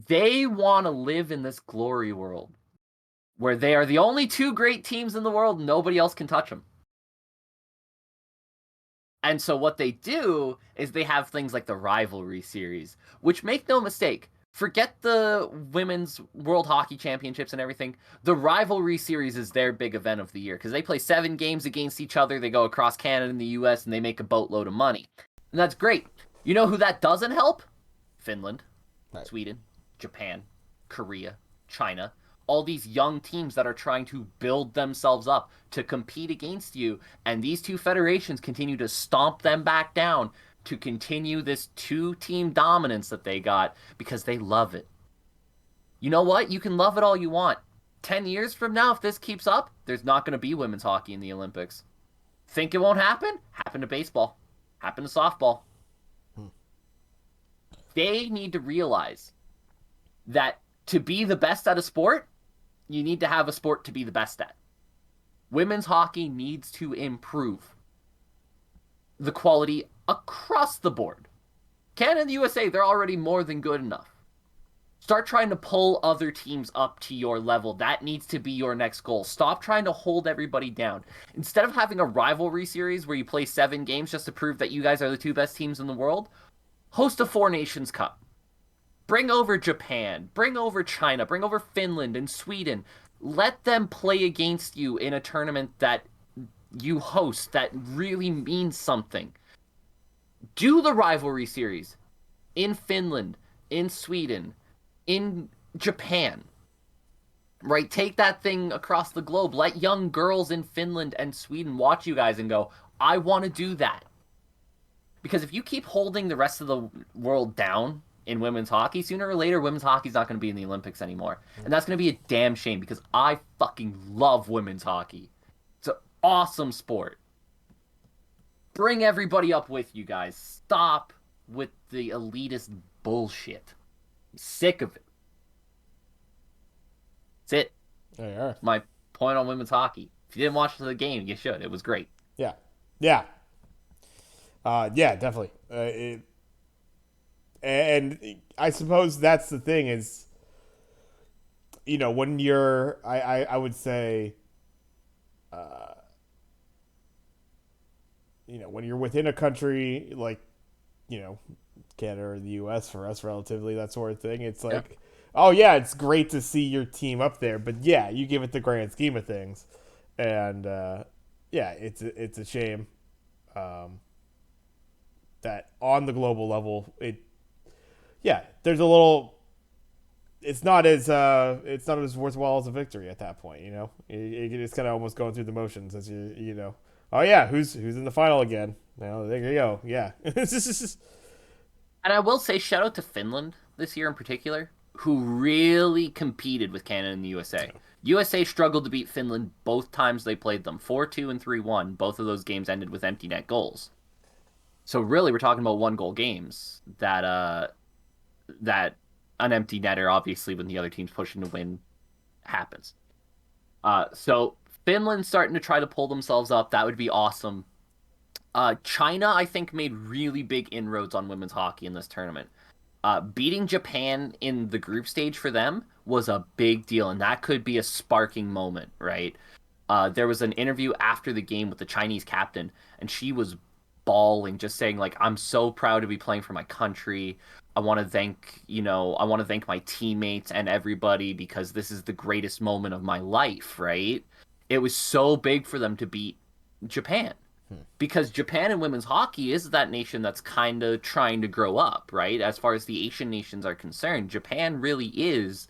B: They want to live in this glory world where they are the only two great teams in the world and nobody else can touch them. And so what they do is they have things like the rivalry series, which, make no mistake, forget the women's World Hockey Championships and everything. The rivalry series is their big event of the year because they play 7 games against each other. They go across Canada and the US and they make a boatload of money. And that's great. You know who that doesn't help? Finland,
A: Right.
B: Sweden, Japan, Korea, China, all these young teams that are trying to build themselves up to compete against you, and these two federations continue to stomp them back down to continue this two-team dominance that they got because they love it. You know what? You can love it all you want. 10 years from now, if this keeps up, there's not going to be women's hockey in the Olympics. Think it won't happen? Happen to baseball. Happen to softball. They need to realize that to be the best at a sport, you need to have a sport to be the best at. Women's hockey needs to improve the quality across the board. Canada and the USA, they're already more than good enough. Start trying to pull other teams up to your level. That needs to be your next goal. Stop trying to hold everybody down. Instead of having a rivalry series where you play 7 games just to prove that you guys are the 2 best teams in the world, host a 4 Nations Cup. Bring over Japan, bring over China, bring over Finland and Sweden. Let them play against you in a tournament that you host that really means something. Do the rivalry series in Finland, in Sweden, in Japan, right? Take that thing across the globe. Let young girls in Finland and Sweden watch you guys and go, I want to do that. Because if you keep holding the rest of the world down in women's hockey, sooner or later, women's hockey's not going to be in the Olympics anymore. And that's going to be a damn shame because I fucking love women's hockey. It's an awesome sport. Bring everybody up with you guys. Stop with the elitist bullshit. Sick of it. That's it.
A: There you are.
B: My point on women's hockey. If you didn't watch the game, you should. It was great.
A: Yeah. Yeah. Yeah, definitely. And I suppose that's the thing is, when you're, I would say, when you're within a country like, Canada or the U.S. for us, relatively that sort of thing. It's like,
B: Yeah.
A: oh yeah, it's great to see your team up there, but yeah, you give it the grand scheme of things, and yeah, it's a shame that on the global level, there's a little. It's not as worthwhile as a victory at that point. It's kind of almost going through the motions as you. Oh yeah, who's in the final again? There you go. Yeah.
B: And I will say shout out to Finland this year in particular, who really competed with Canada and the USA. USA struggled to beat Finland both times they played them. 4-2 and 3-1. Both of those games ended with empty net goals. So really we're talking about 1-goal games that an empty netter, obviously, when the other team's pushing to win, happens. So Finland's starting to try to pull themselves up. That would be awesome. China, I think, made really big inroads on women's hockey in this tournament. Beating Japan in the group stage for them was a big deal, and that could be a sparking moment, right? There was an interview after the game with the Chinese captain, and she was bawling, just saying, like, I'm so proud to be playing for my country. I want to thank my teammates and everybody because this is the greatest moment of my life, right? It was so big for them to beat Japan. Because Japan in women's hockey is that nation that's kind of trying to grow up, right? As far as the Asian nations are concerned, Japan really is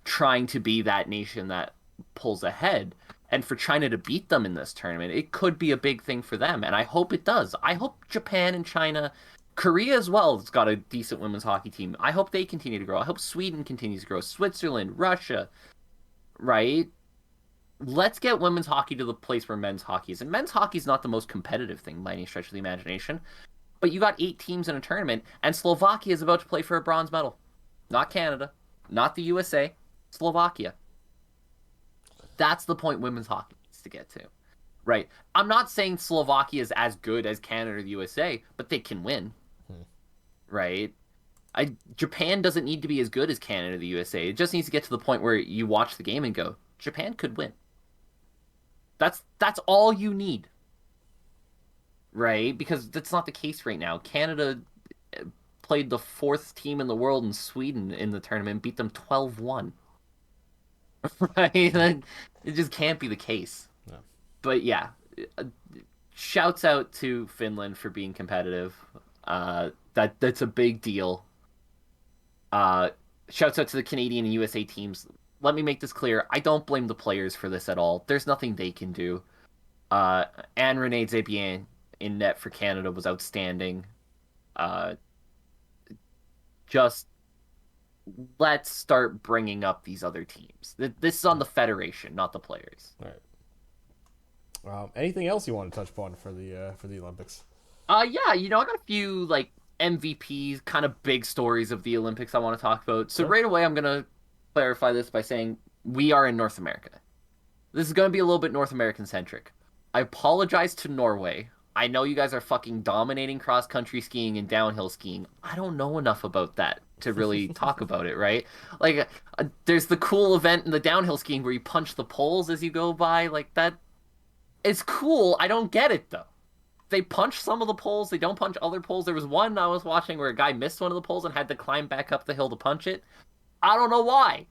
B: trying to be that nation that pulls ahead. And for China to beat them in this tournament, it could be a big thing for them. And I hope it does. I hope Japan and China, Korea as well, has got a decent women's hockey team. I hope they continue to grow. I hope Sweden continues to grow. Switzerland, Russia, right? Let's get women's hockey to the place where men's hockey is. And men's hockey is not the most competitive thing by any stretch of the imagination. But you got 8 teams in a tournament, and Slovakia is about to play for a bronze medal. Not Canada, not the USA, Slovakia. That's the point women's hockey needs to get to. Right? I'm not saying Slovakia is as good as Canada or the USA, but they can win. Right? Japan doesn't need to be as good as Canada or the USA. It just needs to get to the point where you watch the game and go, Japan could win. That's all you need. Right? Because that's not the case right now. Canada played the 4th team in the world in Sweden in the tournament, beat them 12-1. Right? It just can't be the case.
A: No.
B: But yeah, shouts out to Finland for being competitive. That's a big deal. Shouts out to the Canadian and USA teams. Let me make this clear. I don't blame the players for this at all. There's nothing they can do. Uh, and Renee Zebien in net for Canada was outstanding. Uh, just let's start bringing up these other teams. This is on the federation, not the players.
A: All right. Anything else you want to touch upon for the Olympics?
B: Yeah, I got a few like MVPs, kind of big stories of the Olympics I want to talk about. So
A: Sure.
B: right away, I'm gonna clarify this by saying we are in North America. This is gonna be a little bit North American centric. I apologize to Norway. I know you guys are fucking dominating cross country skiing and downhill skiing. I don't know enough about that to really talk about it, right? Like, there's the cool event in the downhill skiing where you punch the poles as you go by. Like, that is cool. I don't get it, though. They punch some of the poles, they don't punch other poles. There was one I was watching where a guy missed one of the poles and had to climb back up the hill to punch it. I don't know why.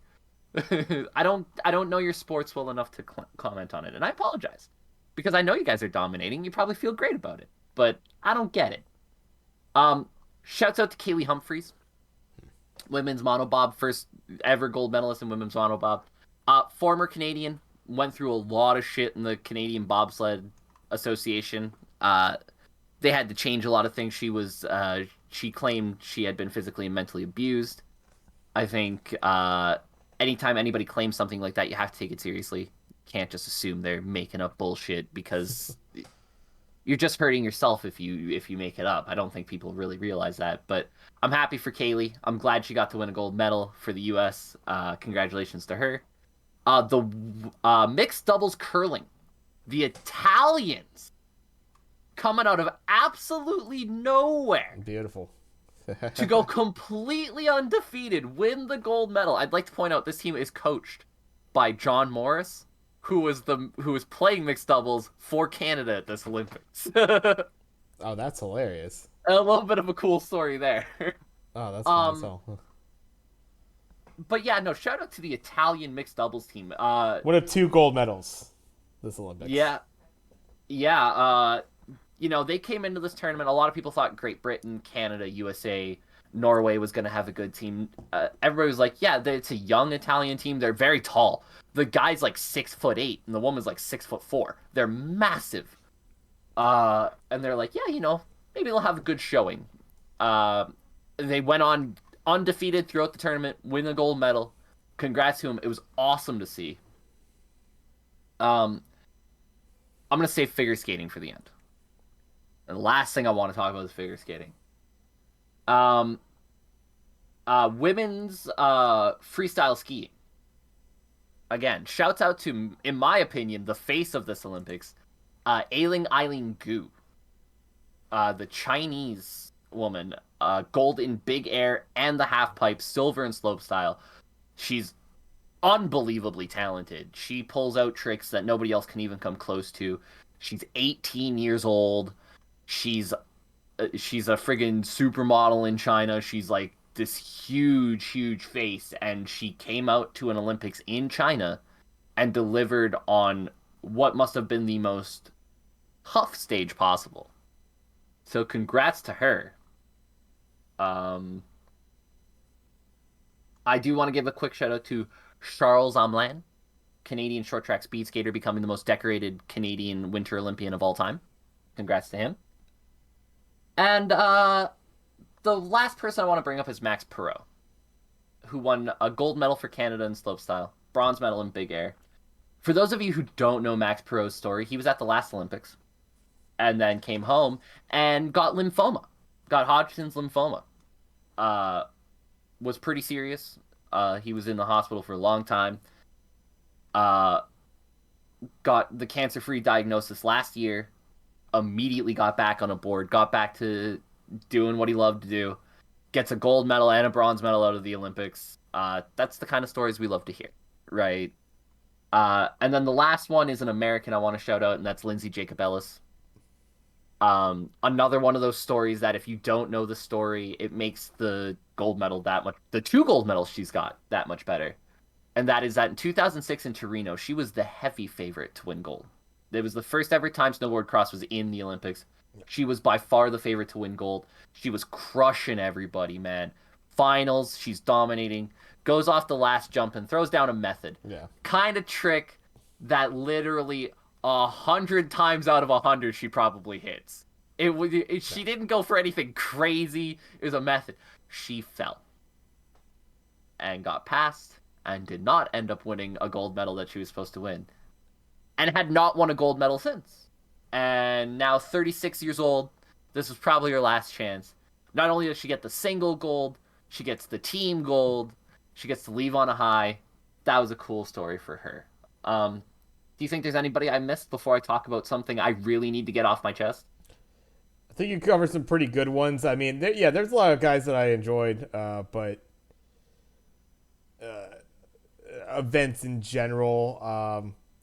B: I don't know your sports well enough to comment on it, and I apologize because I know you guys are dominating. You probably feel great about it, but I don't get it. Um, Shouts out to Kaylee Humphreys, women's monobob, first ever gold medalist in women's monobob. Former Canadian, went through a lot of shit in the Canadian Bobsled Association. They had to change a lot of things. She claimed she had been physically and mentally abused. I think anytime anybody claims something like that, you have to take it seriously. You can't just assume they're making up bullshit because you're just hurting yourself if you make it up. I don't think people really realize that, but I'm happy for Kaylee. I'm glad she got to win a gold medal for the U.S. Congratulations to her. The mixed doubles curling, the Italians coming out of absolutely nowhere
A: Beautiful.
B: to go completely undefeated, win the gold medal. I'd like to point out this team is coached by John Morris, who was playing mixed doubles for Canada at this Olympics. A
A: Oh, that's hilarious.
B: little bit of a cool story there.
A: Oh, that's fun as
B: Um,
A: hell.
B: but yeah, no, shout out to the Italian mixed doubles team.
A: One of two gold medals this Olympics.
B: Yeah, yeah. They came into this tournament. A lot of people thought Great Britain, Canada, USA, Norway was going to have a good team. Everybody was like, yeah, it's a young Italian team. They're very tall. The guy's like 6'8", and the woman's like 6'4". They're massive. And they're like, yeah, maybe they'll have a good showing. Uh, they went on undefeated throughout the tournament, win a gold medal. Congrats to them. It was awesome to see. Um, I'm gonna save figure skating for the end. And the last thing I want to talk about is figure skating. Um, Women's freestyle skiing. Again, shouts out to, in my opinion, the face of this Olympics, Ailing Eileen Gu, the Chinese woman, gold in big air and the half pipe, silver in slopestyle. She's unbelievably talented. She pulls out tricks that nobody else can even come close to. She's 18 years old. She's a friggin' supermodel in China. She's like this huge, huge face, and she came out to an Olympics in China and delivered on what must have been the most tough stage possible. So congrats to her. Um, I do want to give a quick shout out to Charles Amlan, Canadian short track speed skater, becoming the most decorated Canadian Winter Olympian of all time. Congrats to him. And the last person I want to bring up is Max Perot, who won a gold medal for Canada in slopestyle, bronze medal in big air. For those of you who don't know Max Perot's story, he was at the last Olympics and then came home and got lymphoma, got Hodgkin's lymphoma. Was pretty serious. He was in the hospital for a long time. Uh, got the cancer-free diagnosis last year. Immediately got back on a board. Got back to doing what he loved to do. Gets a gold medal and a bronze medal out of the Olympics. That's the kind of stories we love to hear, right? And then the last one is an American I want to shout out, and that's Lindsay Jacobellis. Another one of those stories that if you don't know the story, it makes the gold medal the two gold medals she's got that much better. And that is that in 2006 in Torino, she was the heavy favorite to win gold. It was the first ever time snowboard cross was in the Olympics. She was by far the favorite to win gold. She was crushing everybody, man. Finals, she's dominating, goes off the last jump and throws down a method.
A: Yeah.
B: Kind of trick that literally 100 times out of 100 she probably hits.
A: Yeah.
B: She didn't go for anything crazy. It was a method. She fell and got passed and did not end up winning a gold medal that she was supposed to win, and had not won a gold medal since. And now 36 years old, this was probably her last chance. Not only does she get the single gold, she gets the team gold. She gets to leave on a high. That was a cool story for her. Do you think there's anybody I missed before I talk about something I really need to get off my chest?
A: I think you covered some pretty good ones. I mean, yeah, there's a lot of guys that I enjoyed, but events in general,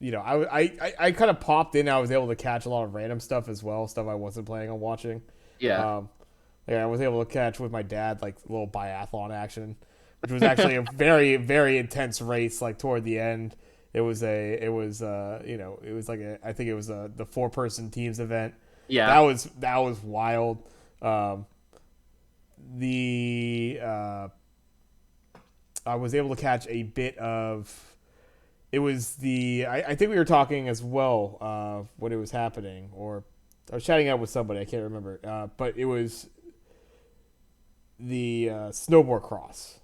A: I kind of popped in. I was able to catch a lot of random stuff as well, stuff I wasn't planning on watching.
B: Yeah.
A: Yeah, I was able to catch with my dad like a little biathlon action, which was actually a very very intense race. Like toward the end, it was I think it was the 4-person teams event.
B: Yeah.
A: That was wild. The I was able to catch a bit of. It was I think we were talking as well when it was happening, or I was chatting out with somebody. I can't remember, but it was the snowboard cross.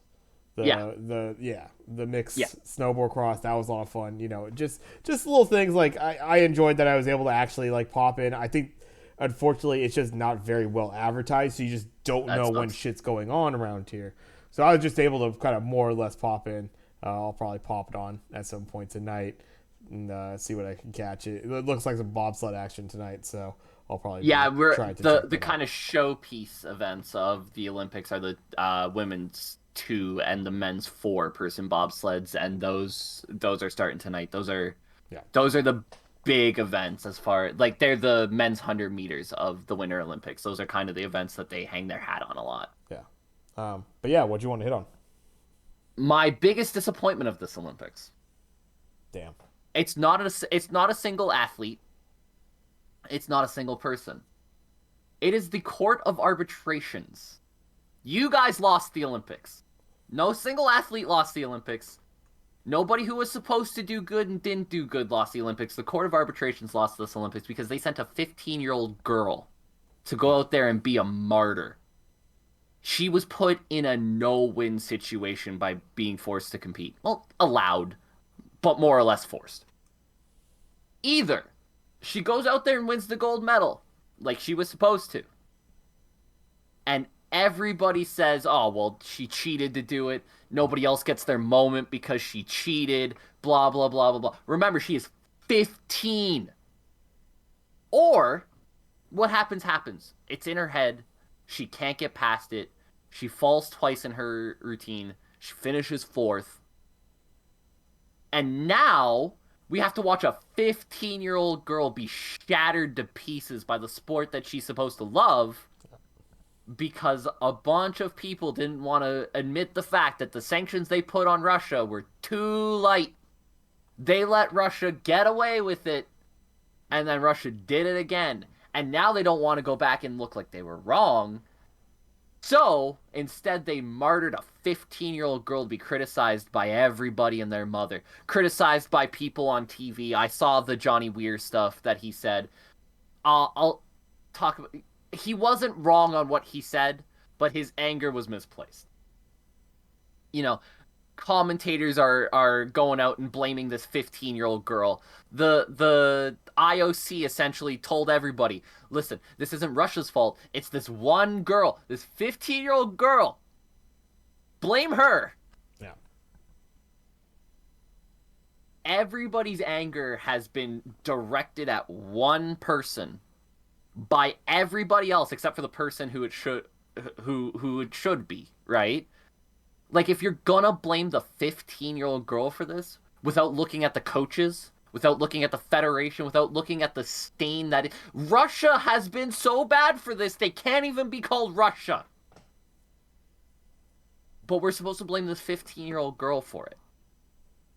B: Yeah.
A: The mixed
B: Yeah.
A: snowboard cross. That was a lot of fun. Just little things like I enjoyed that I was able to actually like pop in. I think unfortunately it's just not very well advertised, so you just don't
B: That
A: know when
B: sucks.
A: shit's going on around here. So I was just able to kind of more or less pop in. I'll probably pop it on at some point tonight and see what I can catch. It looks like some bobsled action tonight, so I'll probably
B: Yeah,
A: be
B: we're
A: trying to
B: the
A: check that
B: kind
A: out.
B: of showpiece events of the Olympics are the women's 2 and the men's 4-person bobsleds, and those are starting tonight.
A: Yeah,
B: Those are the big events as far like they're the men's 100 meters of the Winter Olympics. Those are kind of the events that they hang their hat on a lot.
A: yeah. But yeah, what do you want to hit on?
B: My biggest disappointment of this Olympics.
A: Damn.
B: It's not a single athlete. It's not a single person. It is the court of arbitrations. You guys lost the Olympics. No single athlete lost the Olympics. Nobody who was supposed to do good and didn't do good lost the Olympics. The court of arbitrations lost this Olympics because they sent a 15-year-old girl to go out there and be a martyr. She was put in a no-win situation by being forced to compete. Well, allowed, but more or less forced. Either she goes out there and wins the gold medal like she was supposed to, and everybody says, "Oh, well, she cheated to do it. Nobody else gets their moment because she cheated." Blah blah blah blah blah. Remember, she is 15. Or what happens. It's in her head. She can't get past it. She falls twice in her routine. She finishes fourth. And now we have to watch a 15-year-old girl be shattered to pieces by the sport that she's supposed to love because a bunch of people didn't want to admit the fact that the sanctions they put on Russia were too light. They let Russia get away with it, and then Russia did it again. And now they don't want to go back and look like they were wrong. So instead, they martyred a 15-year-old girl to be criticized by everybody and their mother, criticized by people on TV. I saw the Johnny Weir stuff that he said. I'll talk about. He wasn't wrong on what he said, but his anger was misplaced. You know, commentators are going out and blaming this 15-year-old girl. The IOC essentially told everybody, listen, this isn't Russia's fault. It's this one girl, this 15-year-old girl. Blame her.
A: Yeah.
B: Everybody's anger has been directed at one person by everybody else except for the person who it should be, right? Like, if you're gonna blame the 15-year-old girl for this, without looking at the coaches, without looking at the federation, without looking at the stain that Russia has been so bad for this, they can't even be called Russia. But we're supposed to blame this 15-year-old girl for it,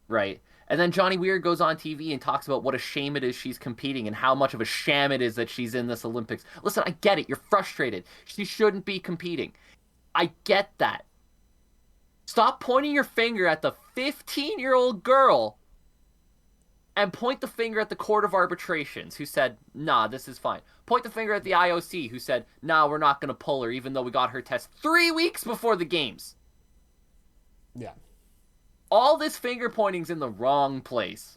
B: right? And then Johnny Weir goes on TV and talks about what a shame it is she's competing and how much of a sham it is that she's in this Olympics. Listen, I get it. You're frustrated. She shouldn't be competing. I get that. Stop pointing your finger at the 15-year-old girl and point the finger at the Court of Arbitrations, who said, nah, this is fine. Point the finger at the IOC, who said, nah, we're not going to pull her, even though we got her test 3 weeks before the games.
A: Yeah.
B: All this finger pointing's in the wrong place.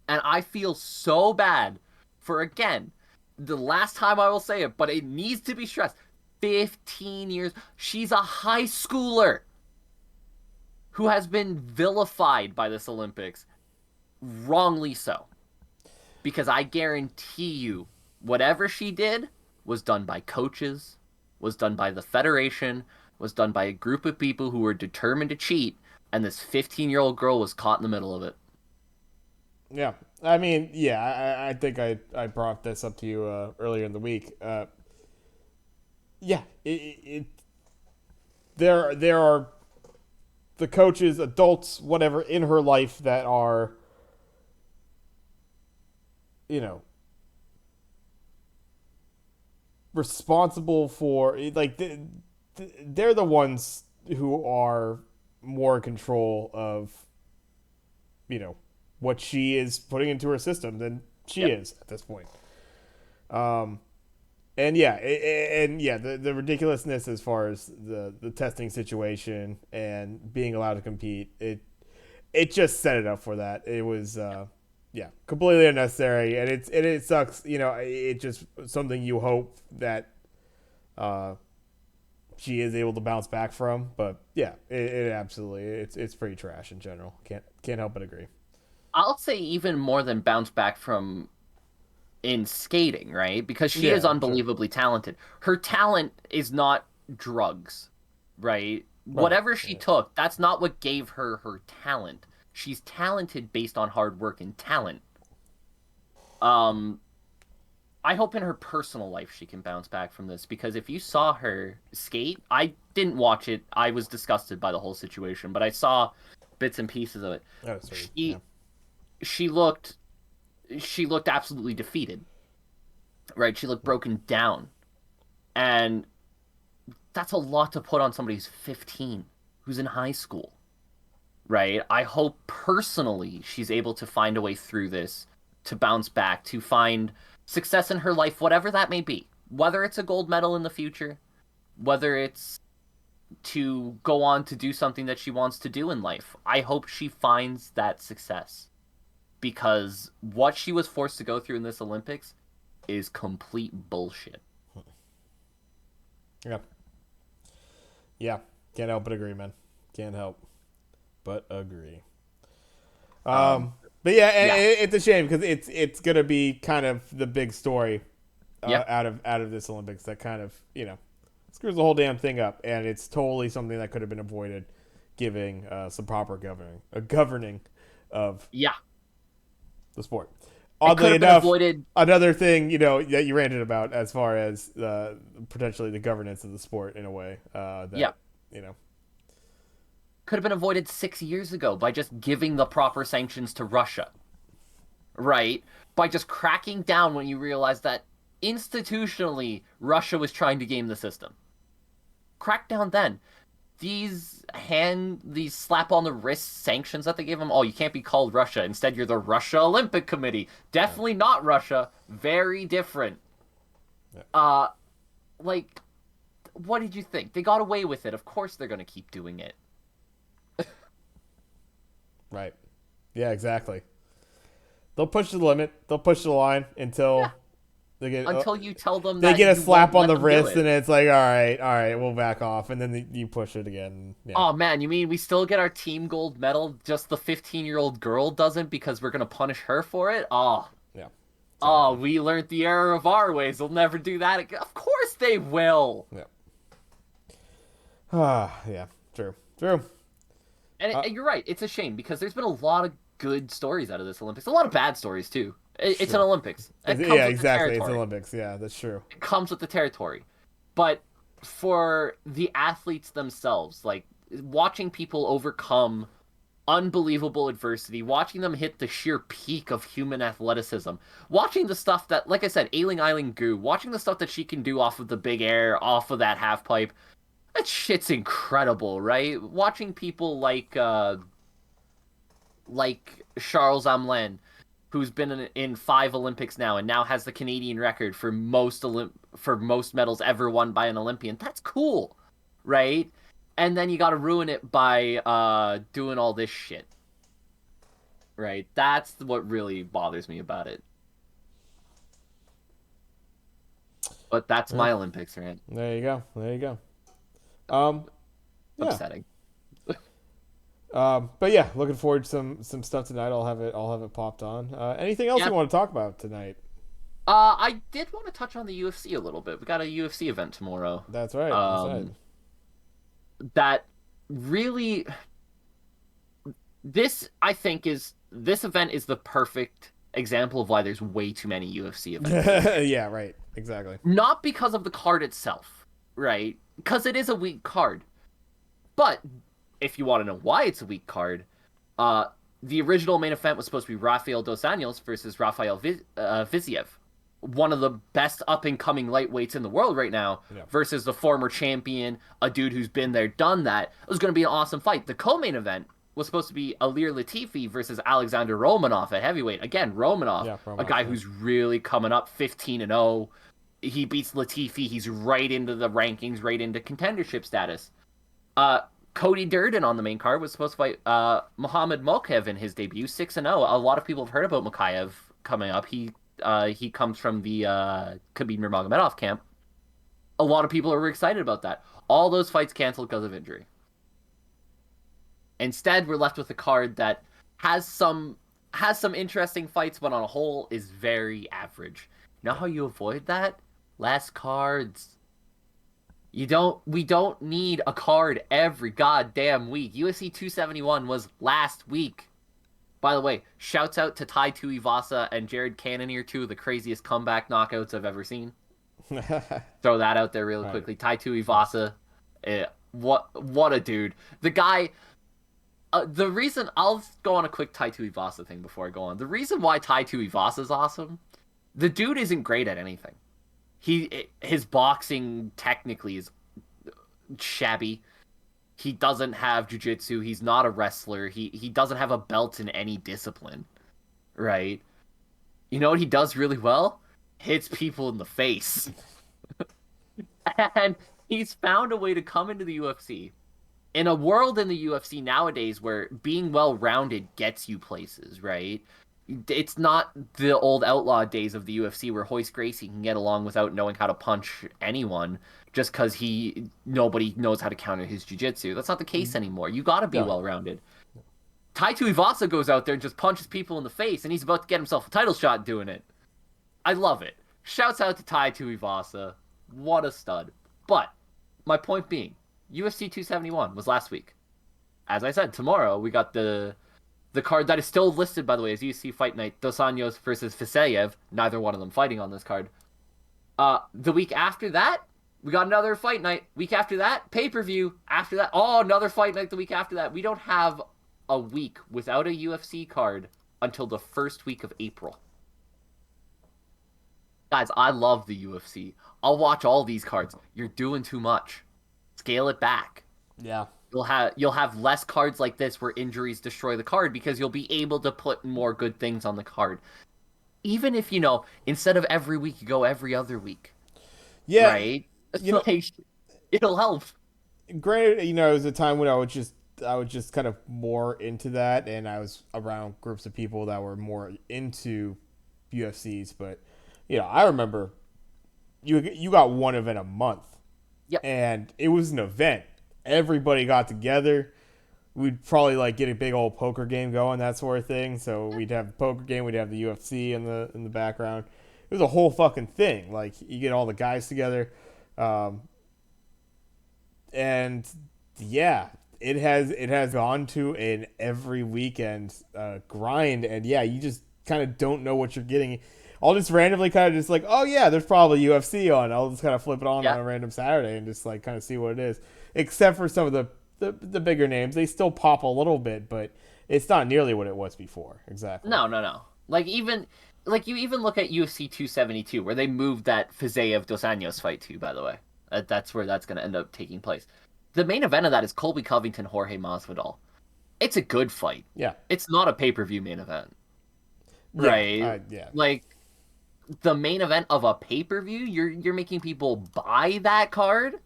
B: And I feel so bad for, again, the last time I will say it, but it needs to be stressed. 15 years. She's a high schooler who has been vilified by this Olympics. Wrongly so. Because I guarantee you, whatever she did was done by coaches, was done by the federation, was done by a group of people who were determined to cheat, and this 15-year-old girl was caught in the middle of it.
A: Yeah. I mean, yeah, I think I brought this up to you earlier in the week. Yeah, there are the coaches, adults, whatever, in her life that are, you know, responsible for, like, they're the ones who are more in control of, you know, what she is putting into her system than she
B: Yep.
A: is at this point. Um, and yeah, the ridiculousness as far as the testing situation and being allowed to compete, it just set it up for that. It was yeah, completely unnecessary, and it sucks. You know, it just something you hope that uh, she is able to bounce back from. But yeah, it absolutely it's pretty trash in general. Can't help but agree.
B: I'll say even more than bounce back from in skating, right? Because she is
A: Yeah, sure.
B: unbelievably talented. Her talent is not drugs, right?
A: Right.
B: Whatever she
A: Yeah.
B: took, that's not what gave her her talent. She's talented based on hard work and talent. Um, I hope in her personal life she can bounce back from this because if you saw her skate, I didn't watch it. I was disgusted by the whole situation, but I saw bits and pieces of it.
A: Oh, sorry. Yeah.
B: She she looked she looked absolutely defeated, right? She looked broken down. And that's a lot to put on somebody who's 15, who's in high school, right? I hope personally she's able to find a way through this, to bounce back, to find success in her life, whatever that may be. Whether it's a gold medal in the future, whether it's to go on to do something that she wants to do in life. I hope she finds that success because what she was forced to go through in this Olympics is complete bullshit.
A: Yeah. Yeah. Can't help but agree, man. Can't help but agree.
B: Um,
A: But yeah,
B: yeah,
A: it's a shame because it's gonna be kind of the big story
B: yeah.
A: out of this Olympics that kind of screws the whole damn thing up, and it's totally something that could have been avoided, giving some proper governing of
B: Yeah,
A: the sport.
B: it could
A: Oddly
B: have been
A: enough,
B: avoided.
A: another thing that you ranted about as far as potentially the governance of the sport in a way
B: Yeah,
A: that you know
B: could have been avoided 6 years ago by just giving the proper sanctions to Russia, right? By just cracking down when you realize that institutionally Russia was trying to game the system. Crack down then. These slap on the wrist sanctions that they gave them. Oh, you can't be called Russia. Instead, you're the Russia Olympic Committee.
A: yeah,
B: Definitely not Russia. Very different.
A: yeah,
B: Uh, like, what did you think? They got away with it. Of course, they're gonna keep doing it.
A: right, yeah, exactly. They'll push the limit. They'll push the line
B: Yeah.
A: until they get
B: Until you tell them
A: they
B: that
A: get a
B: you won't
A: slap on
B: let
A: the
B: them do
A: wrist,
B: it.
A: and it's like, all right, we'll back off, and then you push it again. Yeah,
B: Oh man, you mean we still get our team gold medal? Just the 15-year-old girl doesn't because we're gonna punish her for it? Oh,
A: yeah,
B: oh,
A: exactly.
B: we learned the error of our ways. They'll never do that again. Of course they will.
A: Yeah. Ah, yeah, true.
B: And
A: Uh,
B: you're right. It's a shame because there's been a lot of good stories out of this Olympics. A lot of bad stories too. It's an
A: sure.
B: Olympics. It comes
A: Yeah,
B: with the
A: exactly. It's
B: territory.
A: Olympics. Yeah, that's true.
B: It comes with the territory. But for the athletes themselves, like watching people overcome unbelievable adversity, watching them hit the sheer peak of human athleticism, watching the stuff that, like I said, Ailing Eiling Gu, watching the stuff that she can do off of the big air, off of that half pipe. that shit's incredible, right? Watching people like Charles Amlin, who's been in 5 Olympics now and now has the Canadian record for most medals ever won by an Olympian. That's cool, right? And then you got to ruin it by doing all this shit, right? That's what really bothers me about it. But that's
A: Yeah,
B: my Olympics rant.
A: there you go. There you go. Um, yeah.
B: Upsetting.
A: But yeah, looking forward to some stuff tonight. I'll have it popped on. Anything else you
B: Yep.
A: want to talk about tonight?
B: I did want to touch on the UFC a little bit. We got a UFC event tomorrow.
A: That's right. That's right.
B: Um, that really, I think this event is the perfect example of why there's way too many UFC events this year.
A: Yeah, right. Exactly.
B: Not because of the card itself, right? Because it is a weak card. But if you want to know why it's a weak card, uh, the original main event was supposed to be Rafael Dos Anjos versus Viziev, one of the best up and coming lightweights in the world right now,
A: Yeah.
B: versus the former champion, a dude who's been there, done that. It was going to be an awesome fight. The co-main event was supposed to be Alir Latifi versus Alexander Romanov at heavyweight. Again, Romanov,
A: Yeah,
B: a
A: Romanov,
B: guy
A: yeah.
B: who's really coming up, 15-0. He beats Latifi. He's right into the rankings, right into contendership status. Uh, Cody Durden on the main card was supposed to fight Muhammad Mokaev in his debut, 6-0. A lot of people have heard about Mokaev coming up. He comes from the Khabib Nurmagomedov camp. A lot of people are excited about that. All those fights canceled because of injury. Instead, we're left with a card that has some interesting fights, but on a whole is very average. You know how you avoid that? Less cards. We don't need a card every goddamn week. UFC 271 was last week. By the way, shouts out to Tai Tuivasa and Jared Cannonier, two of the craziest comeback knockouts I've ever seen. Throw that out there real
A: Right.
B: quickly. Tai Tuivasa, what a dude. The guy. The reason I'll go on a quick Tai Tuivasa thing before I go on. The reason why Tai Tuivasa is awesome, the dude isn't great at anything. His boxing technically is shabby. He doesn't have jiu-jitsu. He's not a wrestler. He doesn't have a belt in any discipline, right? You know what he does really well? Hits people in the face. And he's found a way to come into the UFC. In a world in the UFC nowadays where being well-rounded gets you places, right? It's not the old outlaw days of the UFC where Royce Gracie can get along without knowing how to punch anyone just because nobody knows how to counter his jiu-jitsu. That's not the case anymore. You got to be
A: No.
B: well-rounded. Tai Tuivasa goes out there and just punches people in the face, and he's about to get himself a title shot doing it. I love it. Shouts out to Tai Tuivasa. What a stud. But my point being, UFC 271 was last week. As I said, tomorrow we got the card that is still listed, by the way, as UFC Fight Night, Dos Anjos versus Fisayev. Neither one of them fighting on this card. The week after that, we got another fight night. Week after that, pay-per-view. After that, another fight night the week after that. We don't have a week without a UFC card until the first week of April. Guys, I love the UFC. I'll watch all these cards. You're doing too much. Scale it back.
A: Yeah.
B: You'll have less cards like this where injuries destroy the card because you'll be able to put more good things on the card. Even if, instead of every week, you go every other week.
A: Yeah.
B: Right?
A: You know,
B: Like, it'll help.
A: granted, it was a time when I was just kind of more into that, and I was around groups of people that were more into UFCs. But I remember you got one event a month,
B: Yep.
A: and it was an event. Everybody got together. We'd probably get a big old poker game going, that sort of thing. So we'd have the poker game, we'd have the UFC in the background. It was a whole fucking thing. You get all the guys together. And yeah, it has gone to an every weekend grind, and yeah, you just kind of don't know what you're getting. I'll just randomly kind of just oh yeah, there's probably UFC on. I'll just kind of flip it on a random Saturday and just kind of see what it is. Except for some of the bigger names, they still pop a little bit, but it's not nearly what it was before. Exactly.
B: No. You even look at UFC 272 where they moved that Fizayev Dos Anjos fight to, by the way. That's where that's going to end up taking place. the main event of that is Colby Covington, Jorge Masvidal. It's a good fight.
A: Yeah,
B: It's not a pay-per-view main event,
A: yeah,
B: right?
A: yeah.
B: Like the main event of a pay-per-view, you're making people buy that card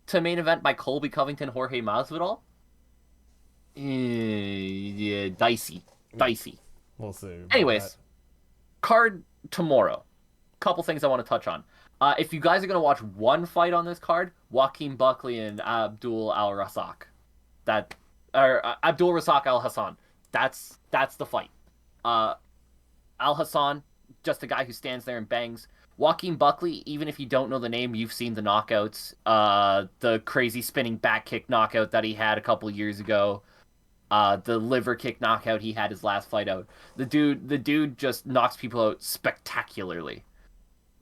B: to main event by Colby Covington, Jorge Masvidal. Yeah, dicey, dicey.
A: We'll see about that.
B: Anyways, card tomorrow. Couple things I want to touch on. If you guys are gonna watch one fight on this card, Joaquin Buckley and Abdul Al Rasak. That or Abdul Rasak Al Hassan. That's the fight. Uh, Al Hassan, just a guy who stands there and bangs. Joaquin Buckley, even if you don't know the name, you've seen the knockouts. The crazy spinning back kick knockout that he had a couple years ago. The liver kick knockout he had his last fight out. The dude just knocks people out spectacularly.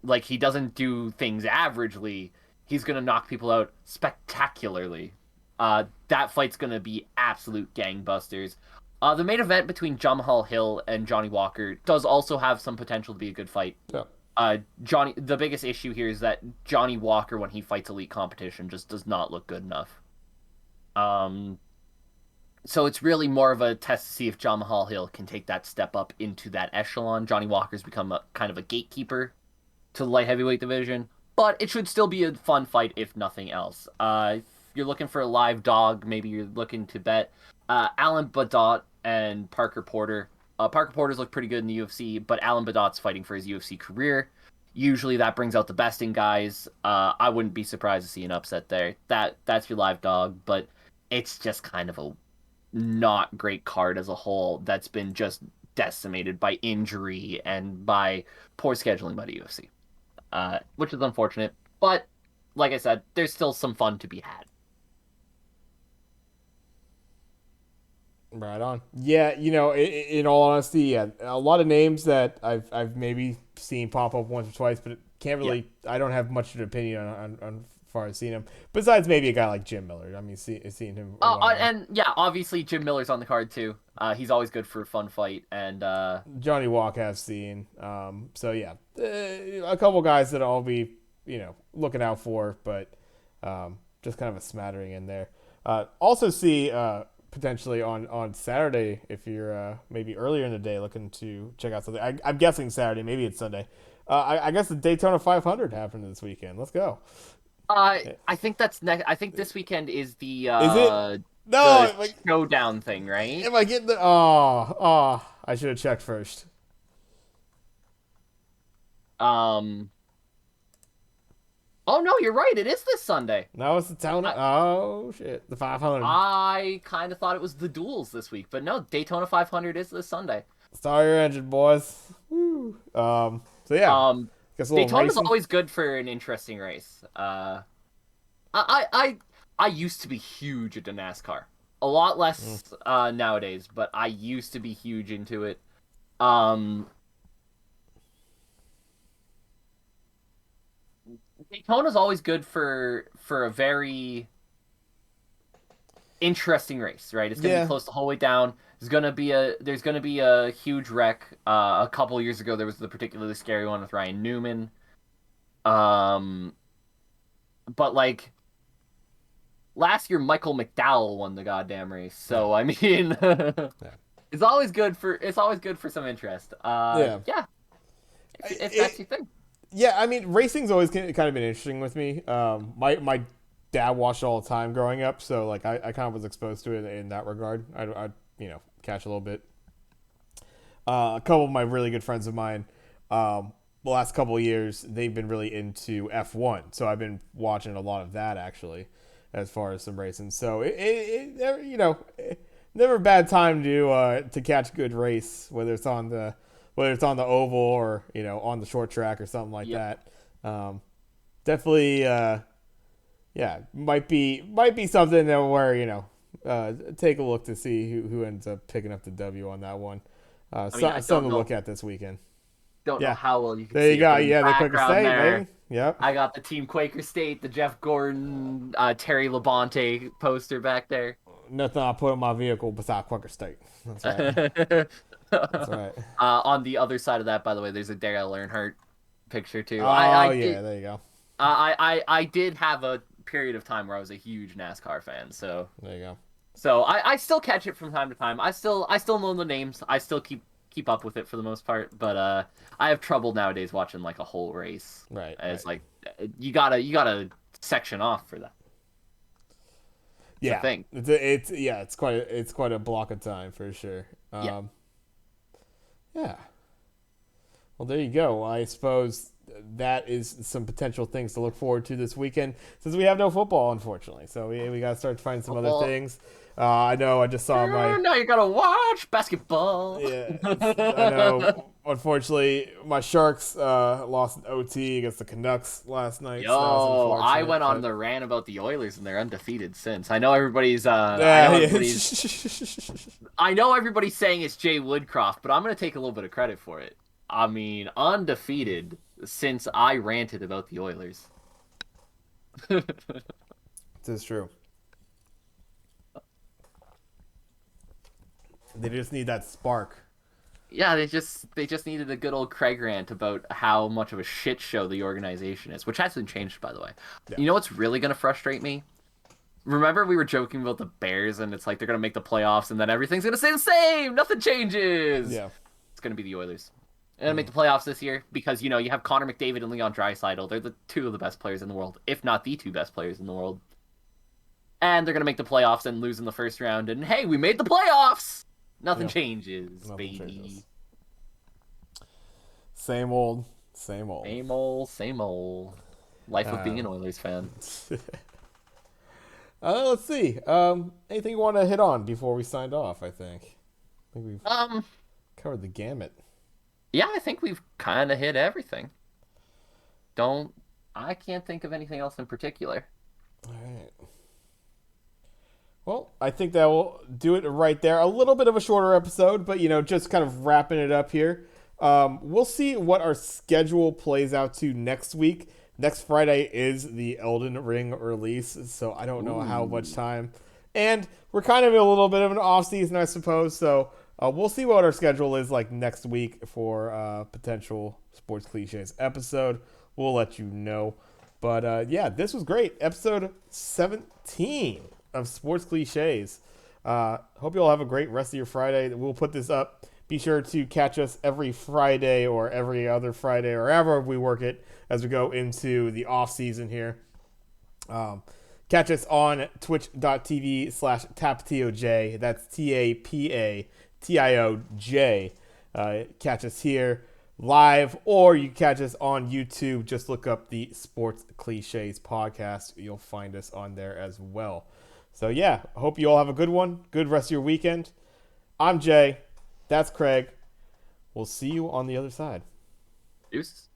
B: Like he doesn't do things averagely. He's gonna knock people out spectacularly. That fight's gonna be absolute gangbusters. The main event between Jamal Hill and Johnny Walker does also have some potential to be a good fight.
A: Yeah.
B: The biggest issue here is that Johnny Walker, when he fights elite competition, just does not look good enough. So it's really more of a test to see if Jamal Hill can take that step up into that echelon. Johnny Walker's become a kind of a gatekeeper to the light heavyweight division, but it should still be a fun fight if nothing else. If you're looking for a live dog, maybe you're looking to bet Alan Badot and Parker Porter. Parker Porter's looked pretty good in the UFC, but Alan Badot's fighting for his UFC career. Usually that brings out the best in guys. I wouldn't be surprised to see an upset there. That's your live dog, but it's just kind of a not great card as a whole that's been just decimated by injury and by poor scheduling by the UFC, which is unfortunate. But like I said, there's still some fun to be had.
A: Right on. Yeah, in all honesty, yeah, a lot of names that I've maybe seen pop up once or twice, but can't really. Yeah. I don't have much of an opinion on far as seeing him. Besides maybe a guy like Jim Miller. I mean, seeing him.
B: And yeah, obviously Jim Miller's on the card too. He's always good for a fun fight. And
A: Johnny Walk I've seen. So yeah, a couple guys that I'll be looking out for, but just kind of a smattering in there. Also see potentially on Saturday if you're maybe earlier in the day looking to check out something. I'm guessing Saturday, maybe it's Sunday. I guess the Daytona 500 happened this weekend. Let's go.
B: I think that's next. I think this weekend is the
A: is it? No,
B: the showdown thing, right?
A: Am I getting the? Oh, I should have checked first.
B: Oh no, you're right. It is this Sunday.
A: No, it's the town. Oh shit, the 500.
B: I kind of thought it was the duels this week, but no, Daytona 500 is this Sunday.
A: Start your engine, boys. Woo. So yeah.
B: Daytona's always good for an interesting race. I used to be huge into NASCAR. A lot less nowadays, but I used to be huge into it. Daytona's always good for a very interesting race, right? It's gonna be close the whole way down. There's gonna be a huge wreck. A couple years ago, there was the particularly scary one with Ryan Newman. But like last year, Michael McDowell won the goddamn race. So I mean, it's always good for some interest. Yeah. If that's your thing.
A: Yeah, I mean, racing's always kind of been interesting with me. My dad watched it all the time growing up, so like I kind of was exposed to it in that regard. I catch a little bit. A couple of my really good friends of mine, the last couple of years, they've been really into F1, so I've been watching a lot of that actually, as far as some racing. So never a bad time to catch a good race, whether it's on the oval or on the short track or something like that. Definitely, might be something that where take a look to see who ends up picking up the W on that one. Something to look at this weekend.
B: Don't know how well you can
A: there
B: see
A: you go.
B: it,
A: Yeah, the Quaker State, baby. Yep.
B: I got the Team Quaker State, the Jeff Gordon, Terry Labonte poster back there.
A: Nothing I put in my vehicle besides Quaker State. That's right. That's right.
B: On the other side of that, by the way, there's a Dale Earnhardt picture too.
A: Oh, there you go.
B: I did have a period of time where I was a huge NASCAR fan. So
A: There you go.
B: I still catch it from time to time. I still know the names. I still keep up with it for the most part. But I have trouble nowadays watching like a whole race.
A: Right.
B: It's
A: Right.
B: like you gotta section off for that. It's a
A: Yeah.
B: thing.
A: It's quite a block of time for sure.
B: Yeah.
A: Yeah. Well, there you go. I suppose that is some potential things to look forward to this weekend since we have no football, unfortunately. So we got to start to find some other
B: Football.
A: things. I know I just saw my.
B: Now you gotta watch basketball.
A: Yeah, I know. Unfortunately, my Sharks lost in OT against the Canucks last night, so that was
B: Yo, I
A: unfortunate.
B: went on
A: But
B: the rant about the Oilers and they're undefeated since. I know everybody's
A: yeah, yeah.
B: I know everybody's saying it's Jay Woodcroft, but I'm gonna take a little bit of credit for it. I mean, undefeated since I ranted about the Oilers.
A: This is true. They just need that spark.
B: Yeah, they just needed a good old Craig rant about how much of a shit show the organization is, which hasn't changed by the way.
A: Yeah.
B: You know what's really gonna frustrate me? Remember we were joking about the Bears and it's like they're gonna make the playoffs and then everything's gonna stay the same. Nothing changes.
A: Yeah.
B: It's gonna be the Oilers. They're gonna make the playoffs this year because you have Connor McDavid and Leon Draisaitl. They're the two of the best players in the world, if not the two best players in the world. And they're gonna make the playoffs and lose in the first round. And hey, we made the playoffs. Nothing
A: Yeah.
B: changes,
A: Nothing
B: baby.
A: changes. Same old, same old.
B: Same old, same old. Life of being an
A: Um,
B: Oilers fan.
A: Let's see. Anything you want to hit on before we signed off? I think we've covered the gamut.
B: Yeah, I think we've kind of hit everything. I can't think of anything else in particular.
A: All right. Well, I think that will do it right there. A little bit of a shorter episode, but just kind of wrapping it up here. We'll see what our schedule plays out to next week. Next Friday is the Elden Ring release, so I don't know how much time. And we're kind of in a little bit of an off season, I suppose. So we'll see what our schedule is like next week for potential Sports Clichés episode. We'll let you know. But yeah, this was great. Episode 17 of Sports Clichés. Hope you all have a great rest of your Friday. We'll put this up. Be sure to catch us every Friday or every other Friday or ever we work it as we go into the off season here. Catch us on twitch.tv/taptioj. That's TAPATIOJ. Catch us here live, or you catch us on YouTube. Just look up the Sports Clichés podcast. You'll find us on there as well. So yeah, I hope you all have a good one. Good rest of your weekend. I'm Jay. That's Craig. We'll see you on the other side.
B: Deuces.